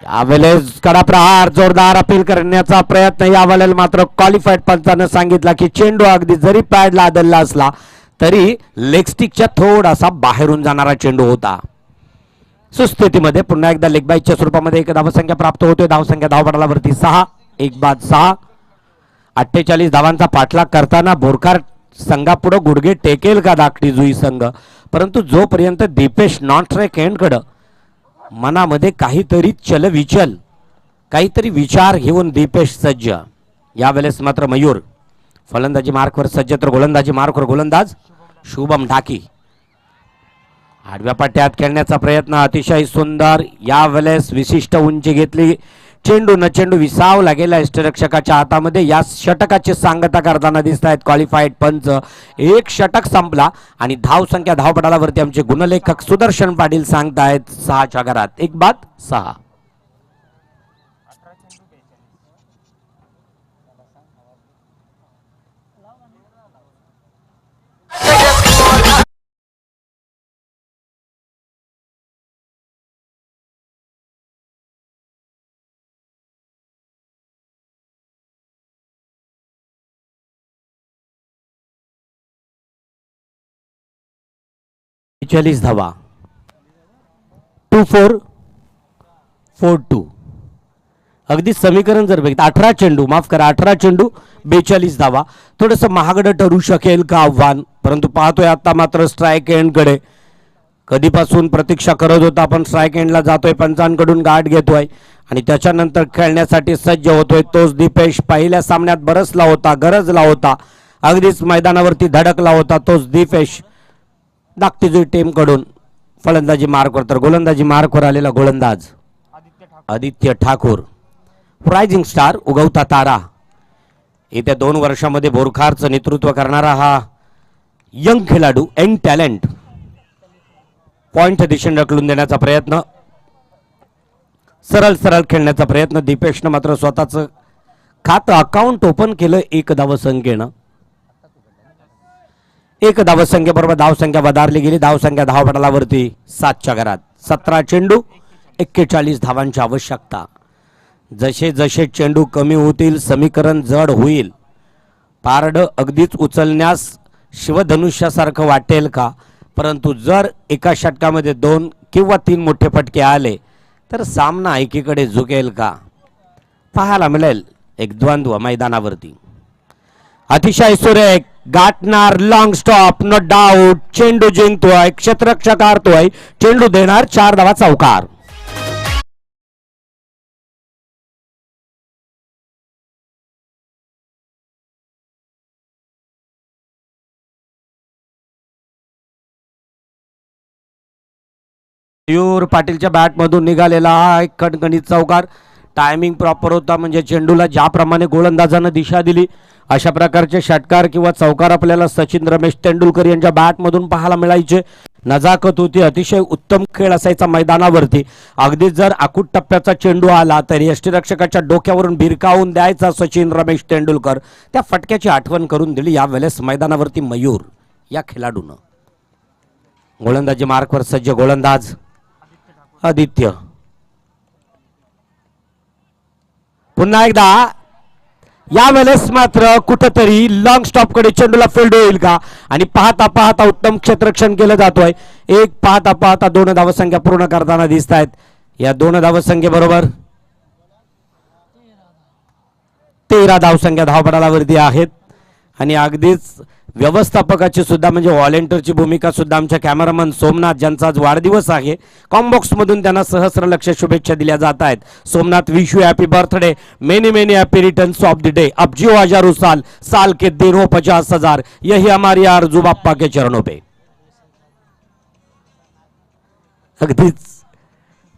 यावेळेस कडा प्रहार जोरदार अपील करण्याचा प्रयत्न. यावेळेला मात्र क्वालिफाईड पंचानं सांगितलं की चेंडू अगदी जरी पॅडला आदळला असला तरी लेगस्टिकच्या थोडासा बाहेरून जाणारा चेंडू होता. सुस्थितीमध्ये पुन्हा एकदा लेग बाईच्या स्वरूपामध्ये एक धावसंख्या प्राप्त होतोय. धावसंख्या धावपटालावरती 6. 1 बाद 6. 48 धावांचा पाठलाग करताना बोरखार संघापुढे गुडघे टेकेल का धाकटी जुई संघ. परंतु जोपर्यंत दीपेश नॉन स्ट्राईक एंडकडं मनामध्ये काहीतरी चलविचल काहीतरी विचार घेऊन दीपेश सज्ज. यावेळेस मात्र मयूर फलंदाजी मार्कवर सज्ज तर गोलंदाजी मार्कवर गोलंदाज शुभम ढाकी. आडव्या पट्ट्यात खेळण्याचा प्रयत्न अतिशय सुंदर. यावेळेस विशिष्ट उंची घेतली. चेंडू न चेंडू विसावला गेला यष्टिरक्षकाच्या हातामध्ये. या षटकाची सांगता करताना दिसत आहेत क्वालिफाईड पंच. एक षटक संपला आणि धावसंख्या धावपटालावरती आमचे गुणलेखक सुदर्शन पाटील सांगतायत 6च्या घरात. 1 बाद 6. धावा 2-4 4-2. अगदी समीकरण जर बघितलं 18 चेंडू, माफ करा 18 चेंडू 42 धावा, थोडंसं महागडं ठरू शकेल का आव्हान, परंतु पाहतोय आता मात्र स्ट्राईक एंडकडे. कधीपासून प्रतीक्षा करत होता आपण, स्ट्राईक एंडला जातोय, पंचांकडून गाठ घेतोय आणि त्याच्यानंतर खेळण्यासाठी सज्ज होतोय. तोच दीपेश पहिल्या सामन्यात बरसला होता, गरजला होता, अगदीच मैदानावरती धडकला होता. तोच दीपेश दागतीची टीमकडून फलंदाजी मार्कवर, तर गोलंदाजी मार्कवर आलेला गोलंदाज आदित्य ठाकूर, रायझिंग स्टार, उगवता तारा. येत्या 2 वर्षामध्ये बोरखारचं नेतृत्व करणारा हा यंग खेळाडू, यंग टॅलेंट, पॉइंट दिशेने ढकलून देण्याचा प्रयत्न, सरळ सरळ खेळण्याचा प्रयत्न. दीपेशनं मात्र स्वतःचं खातं अकाउंट ओपन केलं 1 धावसंख्येनं. 1 धावसंख्येबरोबर धावसंख्या वधारली गेली. धावसंख्या धावपटलावरती 7च्या घरात. 17 चेंडू 41 धावांची आवश्यकता. जसे जसे चेंडू कमी होतील समीकरण जड होईल. पारडं अगदीच उचलण्यास शिवधनुष्यासारखं वाटेल का, परंतु जर एका षटकामध्ये 2 किंवा 3 मोठे फटके आले तर सामना एकीकडे झुकेल का, पाहायला मिळेल एक द्वंद्व मैदानावरती. अतिशय सुरेख गाठणार लॉंग स्टॉप, नो डाऊट. चेंडू जिंकतोय, क्षेत्ररक्षक हारतोय, चेंडू देणार 4 धावा चौकार. मयूर पाटीलच्या बॅटमधून निघालेला हा एक खणखणीत चौकार. टायमिंग प्रॉपर होता, म्हणजे चेंडूला ज्याप्रमाणे गोलंदाजानं दिशा दिली अशा प्रकारचे षटकार किंवा चौकार आपल्याला सचिन रमेश तेंडुलकर यांच्या बॅटमधून पाहायला मिळायचे. नजाकत होती, अतिशय उत्तम खेळ असायचा मैदानावरती. अगदी जर आखूट टप्प्याचा चेंडू आला तर यष्टीरक्षकाच्या डोक्यावरून भिरकावून द्यायचा सचिन रमेश तेंडुलकर. त्या फटक्याची आठवण करून दिली यावेळेस मैदानावरती मयूर या खेळाडूनं. गोलंदाजी मार्कवर सज्ज गोलंदाज आदित्य. पुन्हा एकदा यावेळेस मात्र कुठंतरी लॉंग स्टॉप कडे चेंडूला फील्ड होईल का, आणि पाहता पाहता उत्तम क्षेत्ररक्षण केलं जातोय. एक पाहता पाहता 2 धावसंख्या पूर्ण करताना दिसत आहेत. या 2 धावसंख्येबरोबर 13 धावसंख्या धावपटालावरती आहेत. आणि अगदीच व्यवस्थापकाची सुद्धा म्हणजे व्हॉलेंटियरची भूमिका सुद्धा आमच्या कॅमेरामन सोमनाथ, ज्यांचा आज वाढदिवस आहे, कॉम्बॉक्स मधून त्यांना सहस्र लक्ष शुभेच्छा दिल्या जात आहेत. Somnath, wish you happy birthday, many many happy returns of the day, अब जियो हजारों साल, साल के दिन हो 50,000, यही हमारी आरजू बाप्पा के चरणों पे. अगदीच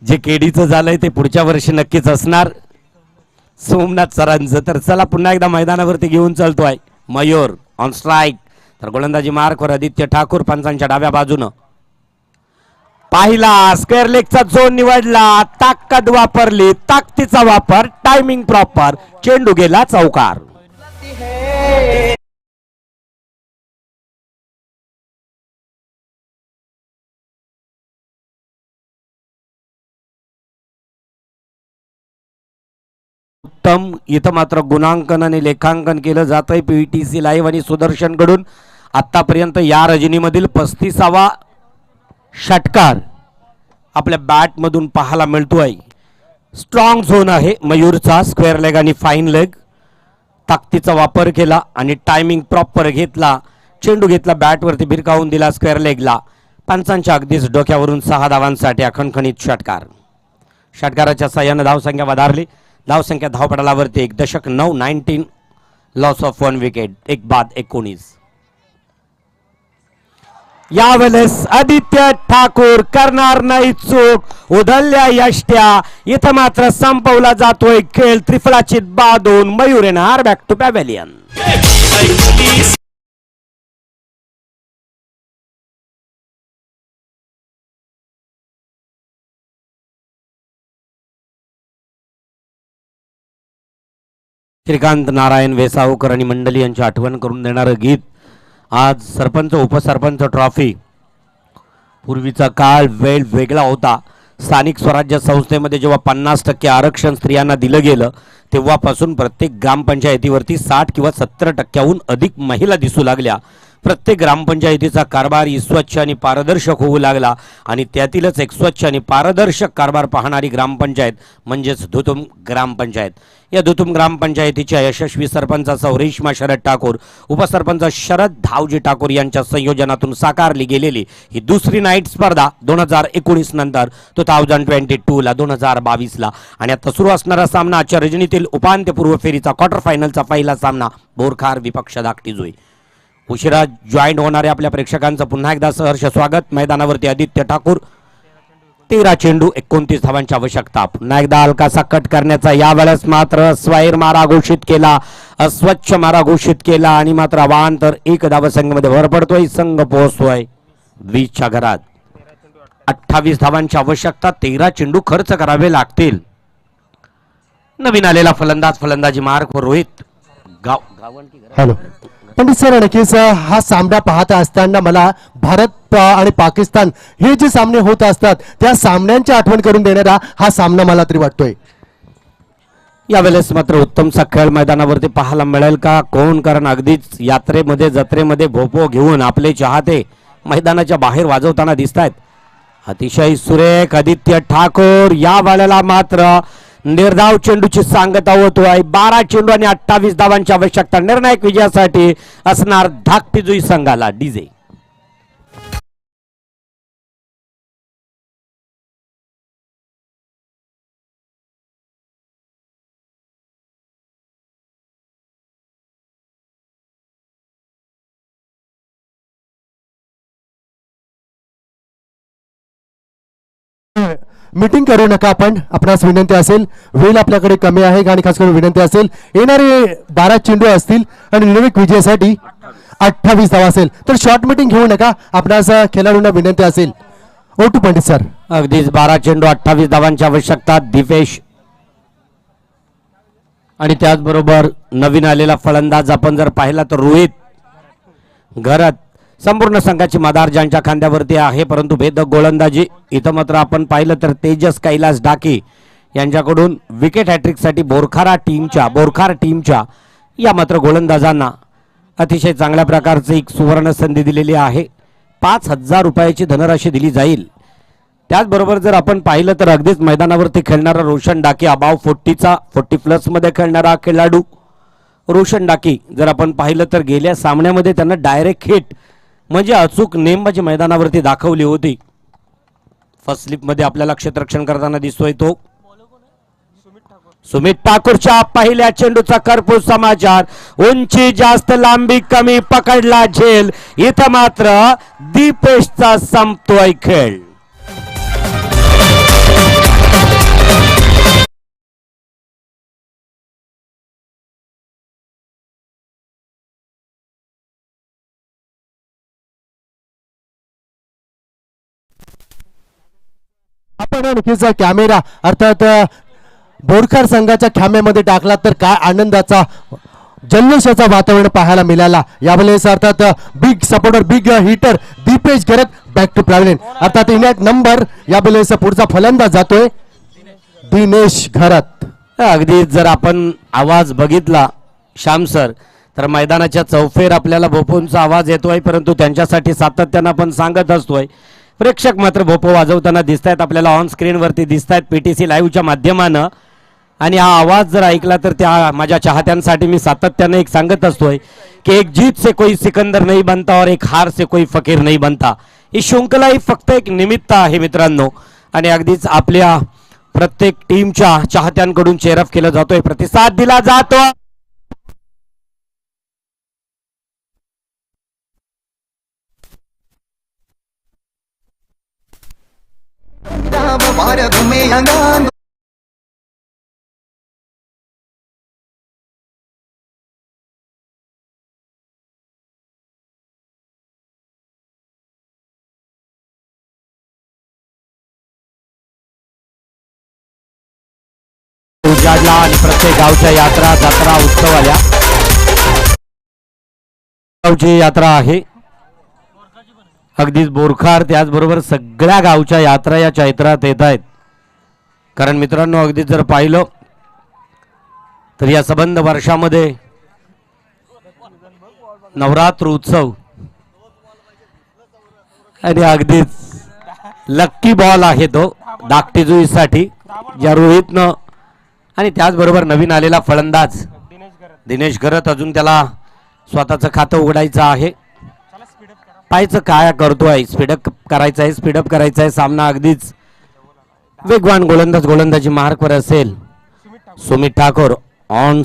जे केडीचं झालंय ते पुढच्या वर्षी नक्कीच असणार सोमनाथ सरांचं. तर चला पुन्हा एकदा मैदानावरती घेऊन चालतोय मयूर ऑन स्ट्राईक. तर गोलंदाजी मार्कवर आदित्य ठाकूर, पंचांच्या डाव्या बाजूनं. पाहिला स्क्वेअर लेगचा झोन निवडला, ताकद वापरली, ताकदीचा वापर, टायमिंग प्रॉपर, चेंडू गेला चौकार. उत्तम. इथं मात्र गुणांकन आणि लेखांकन केलं जातंय PTC लाईव्ह आणि सुदर्शन कडून. आतापर्यंत या रजनीमधील 35वा षटकार आपल्या बॅटमधून पाहायला मिळतोय. स्ट्रॉंग झोन आहे मयूरचा, स्क्वेअर लेग आणि फाईन लेग. ताकदीचा वापर केला आणि टायमिंग प्रॉपर घेतला, चेंडू घेतला बॅटवरती, भिरकावून दिला स्क्वेअर लेगला. पंचांच्या अगदीच डोक्यावरून 6 धावांसाठी अखणखणीत षटकार. षटकाराच्या साह्यानं धावसंख्या वधारली. धावसंख्या धावपटालावरती 1.9, 19 लॉस ऑफ 1 विकेट, 1 बाद 19. यावेळेस आदित्य ठाकूर करणार नाही चूक, उधळल्या यष्ट्या. इथं मात्र संपवला जातोय खेळ. त्रिफळाची बादून मयूर येणार back to pavilion. Shrikant Narayan Vesavkar आणि मंडळी यांची आठवण करून देणारं गीत. आज सरपंच उपसरपंच ट्रॉफी. पूर्वीचा काळ वेळ वेगळा होता. स्थानिक स्वराज्य संस्थेमध्ये जेव्हा 50% आरक्षण स्त्रियांना दिलं गेलं तेव्हापासून प्रत्येक ग्रामपंचायतीवरती 60 किंवा 70%हून अधिक महिला दिसू लागल्या. प्रत्येक ग्रामपंचायतीचा कारभार ही स्वच्छ आणि पारदर्शक होऊ लागला आणि त्यातीलच एक स्वच्छ आणि पारदर्शक कारभार पाहणारी ग्रामपंचायत म्हणजेच धुतुम ग्रामपंचायत. या धुतुम ग्रामपंचायतीच्या यशस्वी सरपंचाचा रेश्मा शरद ठाकूर, उपसरपंच शरद धावजी ठाकूर यांच्या संयोजनातून साकारली गेलेली ही दुसरी नाईट स्पर्धा 2019 नंतर 2022 ला 2022 ला आणि आता सुरू असणारा सामना आजच्या रजनीतील उपांत्यपूर्व फेरीचा क्वार्टर फायनलचा पहिला सामना बोरखार विपक्ष धाकटी जुई. उशिरा जॉईन होणाऱ्या आपल्या प्रेक्षकांचं पुन्हा एकदा सहर्ष स्वागत. मैदानावरती आदित्य ठाकूर 13 चेंडू 29 धावांची आवश्यकता. पुन्हा एकदा हलकासा कट करण्याचा, यावेळेस मात्र स्वैर मारा घोषित केला, अस्वच्छ मारा घोषित केला आणि मात्र अवांतर 1 धावसंख्येमध्ये भर पडतोय. संघ पोहोचतोय 20च्या घरात. 28 धावांची आवश्यकता. 13 चेंडू खर्च करावे लागतील. नवीन आलेला फलंदाज, फलंदाजी mark Rohit hello Pandit sir, नक्कीच हा सामना पाहत असताना मला भारत आणि पाकिस्तान हे जे सामने होत असतात त्या सामन्यांची आठवण करून देणारा हा सामना मला तरी वाटतोय. यावेळेस मात्र उत्तमसा खेळ मैदानावरती पाहायला मिळेल का कोण, कारण अगदीच यात्रेमध्ये जत्रेमध्ये भोपो घेऊन आपले चाहते मैदानाच्या बाहेर वाजवताना दिसत आहेत. अतिशय सुरेख आदित्य ठाकूर. या वेळेला मात्र निर्धाव चेंडूची सांगता होतोय. 12 चेंडू आणि 28 धावांची आवश्यकता. निर्णायक विजयासाठी असणार धाकटी जुई संघाला. डीजे मीटिंग करू नका आपण. आपणास विनंती असेल, वेळ आपल्याकडे कमी आहे आणि खास करून विनंती असेल, येणारे 12 चेंडू असतील आणि निर्णायक विजयासाठी 28 धावा असेल तर शॉर्ट मीटिंग घेऊ नका. आपणास खेळाडूंना विनंती असेल. ओटू पंडित सर. अगदीच 12 चेंडू 28 धावांची आवश्यकता. दिपेश आणि त्याचबरोबर नवीन आलेला फलंदाज आपण जर पाहिला तर रोहित घरात. संपूर्ण संघाची मदार ज्यांच्या खांद्यावरती आहे, परंतु भेदक गोलंदाजी इथं मात्र आपण पाहिलं तर तेजस कैलास डाके यांच्याकडून विकेट हॅट्रिकसाठी बोरखार टीमच्या या मात्र गोलंदाजांना अतिशय चांगल्या प्रकारची एक सुवर्ण संधी दिलेली आहे. 5,000 रुपयाची धनराशी दिली जाईल. त्याचबरोबर जर आपण पाहिलं तर अगदीच मैदानावरती खेळणारा रोशन डाके, अबाव 40 मध्ये खेळणारा खेळाडू रोशन डाके जर आपण पाहिलं तर गेल्या सामन्यामध्ये त्यांना डायरेक्ट हिट म्हणजे अचूक नेमबाजी मैदानावरती दाखवली होती. फर्स्ट स्लिप मध्ये आपल्याला क्षेत्ररक्षण करताना दिसतोय तो सुमित ठाकूरच्या पहिल्या चेंडूचा कर्पूस समाचार. उंची जास्त, लांबी कमी, पकडला झेल. इथं मात्र दीपेशचा संपतोय खेळ. आपण नक्कीच कॅमेरा अर्थात बोरखार संघाच्या खांब्यामध्ये टाकला तर काय आनंदाचा जल्लोषाचा वातावरण पाहायला मिळाला. यावेळेस अर्थात big supporter, big hitter Deepesh Gharat back to planet. अर्थात इनॅट नंबर यावेळेस पुढचा फलंदाज जातोय दिनेश घरत. अगदी जर आपण आवाज बघितला श्याम सर तर मैदानाच्या चौफेर आपल्याला भोपोंचा आवाज येतोय, परंतु त्यांच्यासाठी सातत्यानं आपण सांगत असतोय. प्रेक्षक मात्र भोपो वाजवताना दिसत आहेत आपल्याला, ऑन स्क्रीन वरती दिसत आहेत PTC लाईव्हच्या माध्यमानं. आणि हा आवाज जर ऐकला तर त्या माझ्या चाहत्यांसाठी मी सातत्याने एक सांगत असतोय की एक जीत से कोई सिकंदर नहीं बनता और एक हार से कोई फकीर नहीं बनता. ही शृंखला ही फक्त एक निमित्त आहे मित्रांनो. आणि अगदीच आपल्या प्रत्येक टीमच्या चाहत्यांकडून चेअरअप केलं जातोय, प्रतिसाद दिला जातो. उजाडला आणि प्रत्येक गावच्या यात्रा, जत्रा, उत्सव आल्या. गावची यात्रा आहे अगदीच बोरखार, त्याचबरोबर सगळ्या गावच्या यात्रा या चैत्रात येत आहेत. कारण मित्रांनो अगदीच जर पाहिलं तर या संबंध वर्षामध्ये नवरात्र उत्सव आणि अगदीच लक्की बॉल आहे तो धाकटी जुईसाठी ज्या रोहितनं आणि त्याचबरोबर नवीन आलेला फलंदाज दिनेश घरत अजून त्याला स्वतःचं खातं उघडायचं आहे. पाहायचं काय करतोय. स्पीडअप करायचं आहे, स्पीडअप करायचं आहे. सामना अगदीच वेगवान गोलंदाजी मार्कवर असेल. सुमित ठाकूर ऑन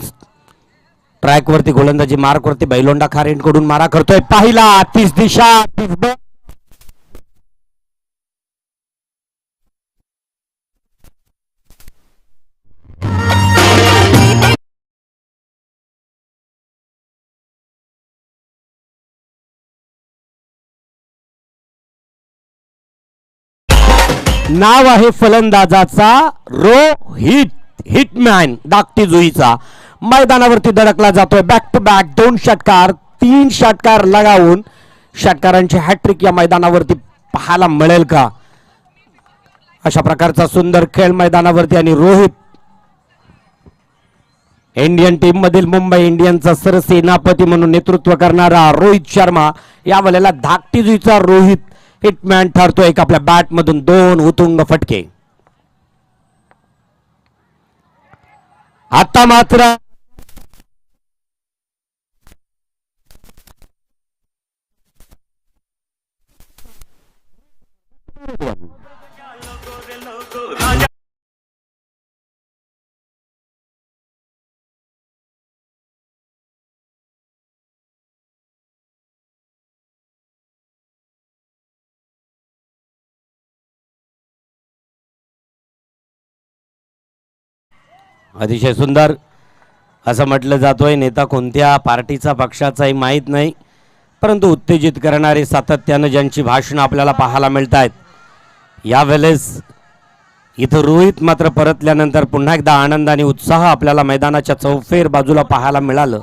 ट्रॅकवरती गोलंदाजी मार्कवरती बैलोंडा खारेंड कडून मारा करतोय. पाहिला 30 दिशा 30 बॉल. नाव आहे फलंदाजाचा रोहित हिटमॅन धाकटी जुईचा. मैदानावरती धडकला जातोय. बॅक टू बॅक 2 षटकार 3 षटकार लगावून षटकारांची हॅट्रिक या मैदानावरती पाहायला मिळेल का? अशा प्रकारचा सुंदर खेळ मैदानावरती. आणि रोहित इंडियन टीम मधील मुंबई इंडियन्सचा सरसेनापती म्हणून नेतृत्व करणारा रोहित शर्मा या वेळेला धाकटी जुईचा रोहित हिटमॅन ठरतोय. एक आपल्या बॅट मधून 2 उतुंग फटके. आता मात्र अतिशय सुंदर असं म्हटलं जातोय. नेता कोणत्या पार्टीचा पक्षाचाही माहीत नाही, परंतु उत्तेजित करणारे सातत्यानं ज्यांची भाषणं आपल्याला पाहायला मिळत आहेत. यावेळेस इथं रोहित मात्र परतल्यानंतर पुन्हा एकदा आनंद आणि उत्साह आपल्याला मैदानाच्या चौफेर बाजूला पाहायला मिळालं.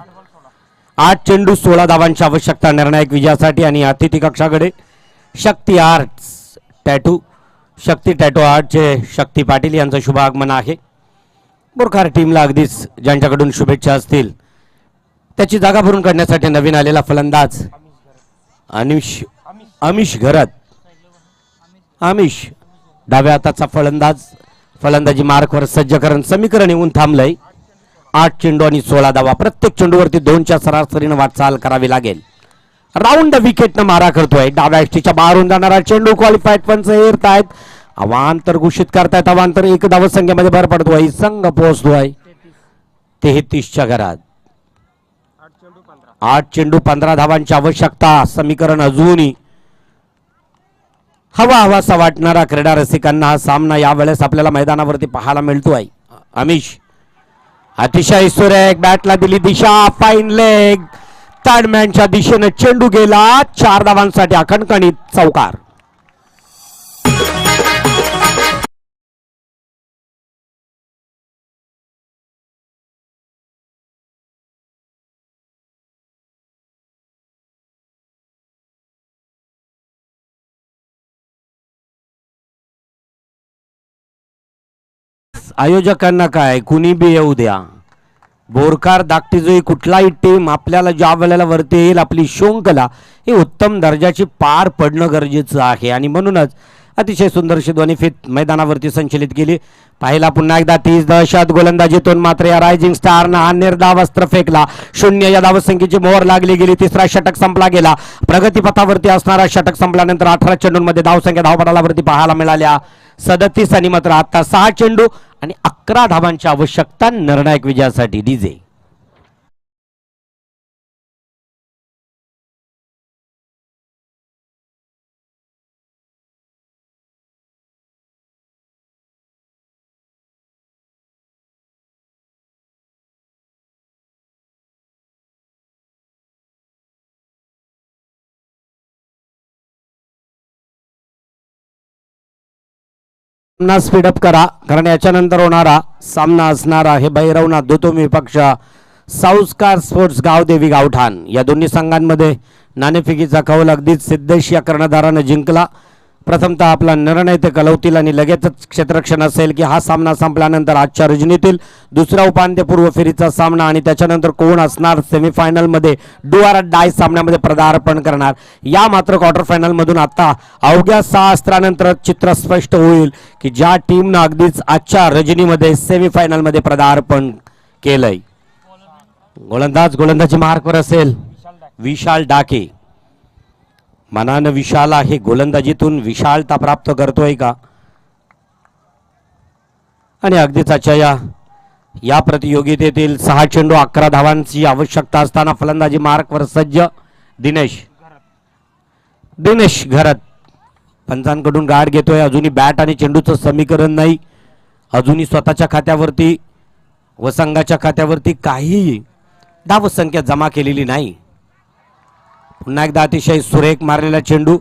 8 चेंडू 16 धावांची आवश्यकता निर्णायक विजयासाठी. आणि अतिथी कक्षाकडे शक्ती आर्ट्स टॅटू शक्ती टॅटू आर्टचे शक्ती पाटील यांचं शुभ आगमन आहे. बोरखार टीमला अगदीच ज्यांच्याकडून शुभेच्छा असतील त्याची जागा भरून काढण्यासाठी नवीन आलेला फलंदाज अमिश घरत. अमिश डाव्या हाताचा फलंदाजी मार्कवर सज्जकरण समीकरण येऊन थांबलंय. 8 चेंडू आणि 16 धावा. प्रत्येक चेंडूवरती 2च्या सरासरीनं वाटचाल करावी लागेल. राऊंड विकेटनं मारा करतोय. डाव्या एष्टीच्या बाहेरून जाणारा चेंडू क्वालिफाईड पंच येतायत. अवांतर घोषित करतायत. अवांतर 1 धावसंख्येमध्ये भर पडतोय. संघ पोहोचतोय 33च्या घरात. 8 चेंडू 15 धावांची आवश्यकता. समीकरण अजूनही हवासा वाटणारा क्रीडा रसिकांना हा सामना यावेळेस आपल्याला मैदानावरती पाहायला मिळतोय. अमिश अतिशय सुरेख बॅटला दिली दिशा. फाईन लेग थर्डमॅनच्या दिशेने चेंडू गेला. 4 धावांसाठी अखणखणीत चौकार. आयोजकांना काय कुणी बी येऊ द्या. बोरकार धाकटीजोई कुठलाही टीम आपल्याला ज्या वेळेला वरती येईल आपली शृंखला ही उत्तम दर्जाची पार पडणं गरजेचं आहे. आणि म्हणूनच अतिशय सुंदरशी ध्वनी फित मैदानावरती संचलित केली. पाहिला पुन्हा एकदा 30 दशक गोलंदाजीतून मात्र या रायझिंग स्टारनं हा निर्धाव अस्त्र फेकला. 0 या धावसंख्येची मोहर लागली गेली. 3रा षटक संपला गेला. प्रगतीपथावरती असणारा षटक संपल्यानंतर 18 चेंडूंमध्ये धावसंख्या धावपटालावरती पाहायला मिळाल्या 37. आणि मात्र आता 6 चेंडू आणि 11 धावांची आवश्यकता निर्णायक विजयासाठी. डीजे स्पीडअप करा, कारण याच्यानंतर होणारा सामना असणार आहे भैरवनाथ दुतुम विपक्ष साऊस्कार स्पोर्ट्स गावदेवी गावठाण. या दोन्ही संघांमध्ये नाणेफेकीचा कौल अगदीच सिद्धेश या कर्णधारानं जिंकला. प्रथमतः आपला निर्णय ते कलवतील आणि लगेचच क्षेत्ररक्षण असेल की हा सामना संपल्यानंतर आजच्या रजनीतील दुसरा उपांत्यपूर्व फेरीचा सामना आणि त्याच्यानंतर कोण असणार सेमीफायनलमध्ये डू ऑर डाय सामन्यामध्ये पदार्पण करणार या मात्र क्वार्टर फायनलमधून आता अवघ्या 6 अस्त्रानंतर चित्र स्पष्ट होईल की ज्या टीमनं अगदीच आजच्या रजनीमध्ये सेमीफायनलमध्ये पदार्पण केलंय. गोलंदाजी मार्कवर असेल विशाल डाके. मनानं विशाल आहे, गोलंदाजीतून विशालता प्राप्त करतोय का? आणि अगदीच आजच्या या प्रतियोगितेतील 6 चेंडू 11 धावांची आवश्यकता असताना फलंदाजी मार्कवर सज्ज दिनेश घरत पंचांकडून गाठ घेतोय. अजूनही बॅट आणि चेंडूचं समीकरण नाही, अजूनही स्वतःच्या खात्यावरती व संघाच्या खात्यावरती काही धावसंख्या जमा केलेली नाही. पुन्हा एकदा अतिशय सुरेख मारलेला चेंडू.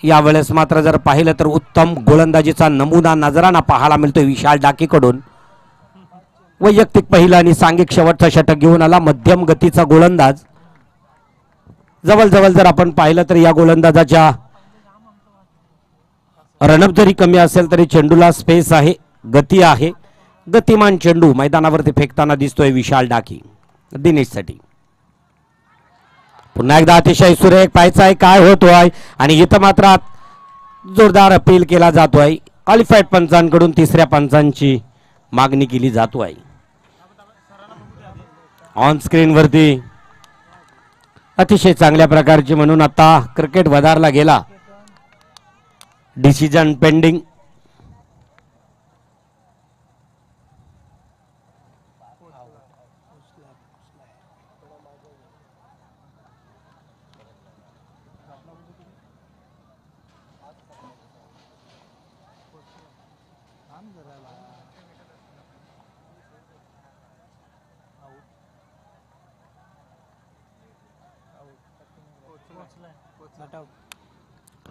यावेळेस मात्र जर पाहिलं तर उत्तम गोलंदाजीचा नमुना नजराना पाहायला मिळतोय विशाल डाकेकडून. वैयक्तिक पहिला आणि सांघिक शेवटचा षटक घेऊन आला मध्यम गतीचा गोलंदाज. जवळ जर आपण पाहिलं तर या गोलंदाजाच्या रनअप जरी कमी असेल तरी चेंडूला स्पेस आहे, गती आहे. गतिमान चेंडू मैदानावरती फेकताना दिसतोय विशाल डाके दिनेशसाठी. पुन्हा एकदा अतिशय सुरेख पाहायचा आहे काय होतोय आणि इथं मात्र जोरदार अपील केला जातोय. क्वालिफाईड पंचांकडून तिसऱ्या पंचांची मागणी केली जातोय. ऑन स्क्रीन वरती अतिशय चांगल्या प्रकारची म्हणून आता क्रिकेट वधारला गेला. Decision pending.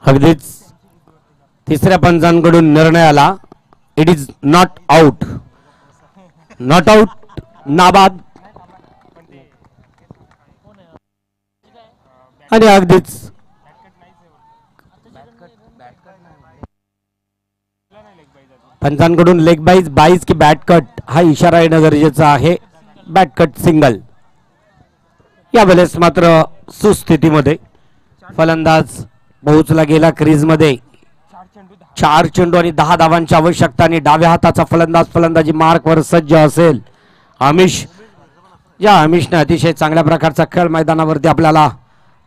अगदीच तिसऱ्या पंचांकडून निर्णय आला. इट इज नॉट आउट नाबाद. आणि अगदीच पंचांकडून लेग बाईज की बॅट कट हा इशारा येणं गरजेचं आहे. Bat cut single. यावेळेस मात्र सुस्थितीमध्ये फलंदाज पोहोचला गेला क्रीजमध्ये. 4 चेंडू आणि 10 धावांची आवश्यकता आणि डाव्या हाताचा फलंदाज फलंदाजी मार्कवर सज्ज असेल आमिष. या आमिषने अतिशय चांगल्या प्रकारचा खेळ मैदानावरती आपल्याला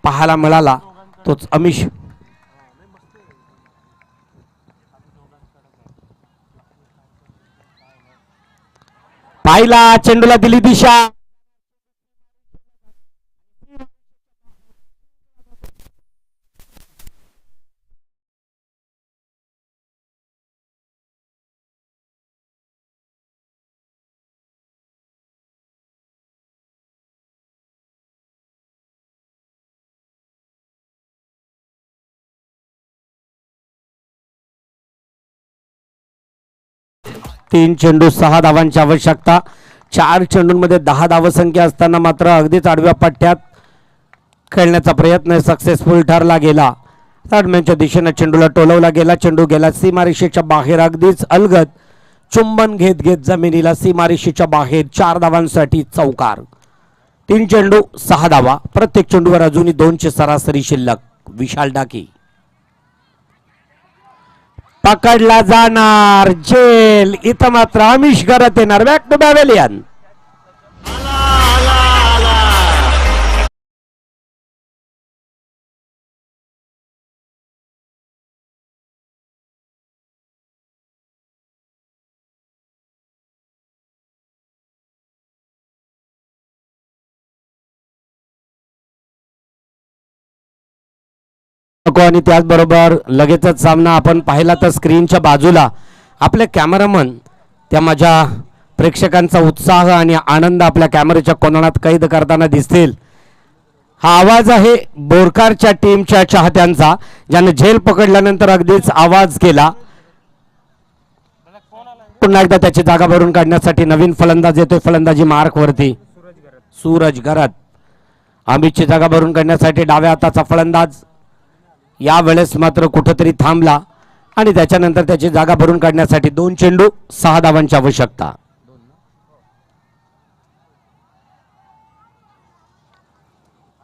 पाहायला मिळाला तोच आमिष. पाहिला चेंडूला दिली दिशा. तीन चेंडू 6 धावांची आवश्यकता. 4 चेंडूंमध्ये 10 धावसंख्या असताना मात्र अगदीच आडव्या पट्ट्यात खेळण्याचा प्रयत्न सक्सेसफुल ठरला गेला. दरम्यानच्या दिशेने चेंडूला टोलवला गेला. चेंडू गेला सीमारेषेच्या बाहेर. अगदीच अलगद चुंबन घेत घेत जमिनीला सीमारेषेच्या बाहेर. 4 धावांसाठी चौकार. 3 चेंडू 6 धावा. प्रत्येक चेंडूवर अजूनही 2ची सरासरी शिल्लक. विशाल डाके पकडला जाणार. जेल. इथं मात्र आमिष करत येणार. Back to pavilion. आणि त्याचबरोबर लगेचच सामना आपण पाहिला तर स्क्रीनच्या बाजूला आपले कॅमेरामन त्या माझ्या प्रेक्षकांचा उत्साह आणि आनंद आपल्या कॅमेऱ्याच्या कोनात कैद करताना दिसतील. हा आवाज आहे बोरकारच्या टीमच्या चाहत्यांचा ज्याने झेल पकडल्यानंतर अगदीच आवाज केला. पुन्हा एकदा त्याची जागा भरून काढण्यासाठी नवीन फलंदाज येतोय फलंदाजी मार्क वरती. सूरज घरत. अमितची जागा भरून काढण्यासाठी डाव्या हाताचा फलंदाज यावेळेस मात्र कुठेतरी थांबला. आणि त्याच्यानंतर त्याची जागा भरून काढण्यासाठी 2 चेंडू 6 धावांची आवश्यकता.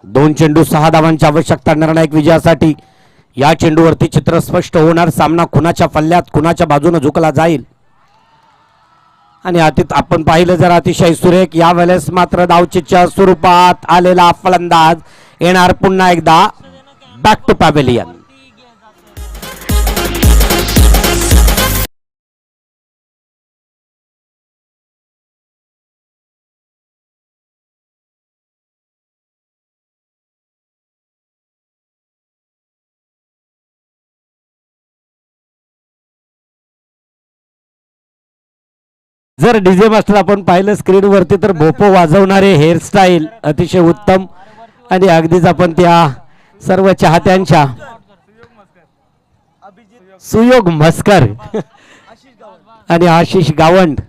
2 चेंडू 6 धावांची आवश्यकता. निर्णायक विजयासाठी या चेंडूवरती चित्र स्पष्ट होणार. सामना कुणाच्या पल्ल्यात कुणाच्या बाजूने झुकला जाईल. आणि आपण पाहिलं जर अतिशय सुरेख यावेळेस मात्र धावचीच्या स्वरूपात आलेला फलंदाज येणार पुन्हा एकदा बॅक टू पॅव्हेलियन. जर डीजे मास्टर आपण पाहिलं स्क्रीनवरती तर भोपो वाजवणारे हेअरस्टाईल अतिशय उत्तम. आणि अगदीच आपण त्या सर्व चाहत्यांच्या सुयोग म्हस्कर आणि आशिष गावंड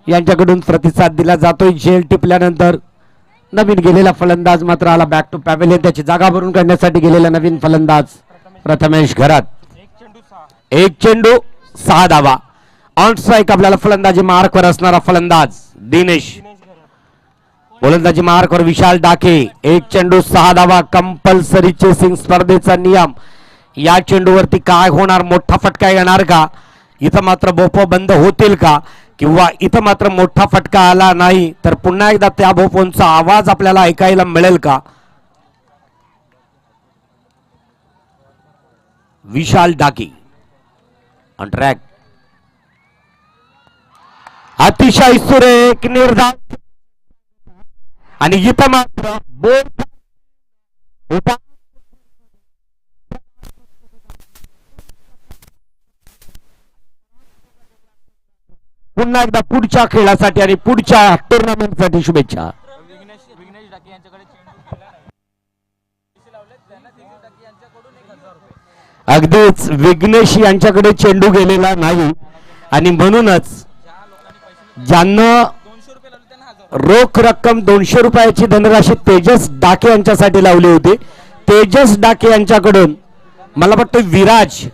यांच्याकडून प्रतिसाद दिला जातोय. झेल टिपल्यानंतर नवीन गेलेला फलंदाज मात्र आला बॅक टू पॅव्हेलियन. त्याची जागा भरून काढण्यासाठी गेलेला नवीन फलंदाज प्रथमेश घरात. 1 चेंडू 6 धावा. ऑन स्ट्राईक आपल्याला फलंदाजी मार्कवर असणारा फलंदाज दिनेश. गोलंदाजी मार्कवर विशाल डाके. 1 चेंडू 6 धावा. कंपल्सरी चेसिंग स्पर्धेचा नियम. या चेंडूवरती काय होणार? मोठा फटका येणार का? इथं मात्र भोपो बंद होतील का? किंवा इथं मात्र मोठा फटका आला नाही तर पुन्हा एकदा त्या भोपोंचा आवाज आपल्याला ऐकायला मिळेल का? विशाल डाके ऑन ट्रॅक. अतिशय सुरेख निर्धार. आणि इथं मात्र पुन्हा एकदा पुढच्या खेळासाठी आणि पुढच्या टुर्नामेंटसाठी शुभेच्छा. विघ्नेश डाके यांच्याकडे चेंडू गेला नाही. लावले त्यांना दिनेश डाके यांच्याकडून 1000 रुपये. अगदीच विघ्नेश यांच्याकडे चेंडू गेलेला नाही आणि म्हणूनच ज्यांना 200 रुपये लावले त्यांना 1000. रोख रक्कम 200 रुपयाची धनराशी तेजस डाके यांच्यासाठी लावली होती. तेजस डाके यांच्याकडून मला वाटतं विराज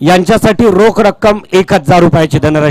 यांच्यासाठी रोख रक्कम 1000 रुपयाची धनराशी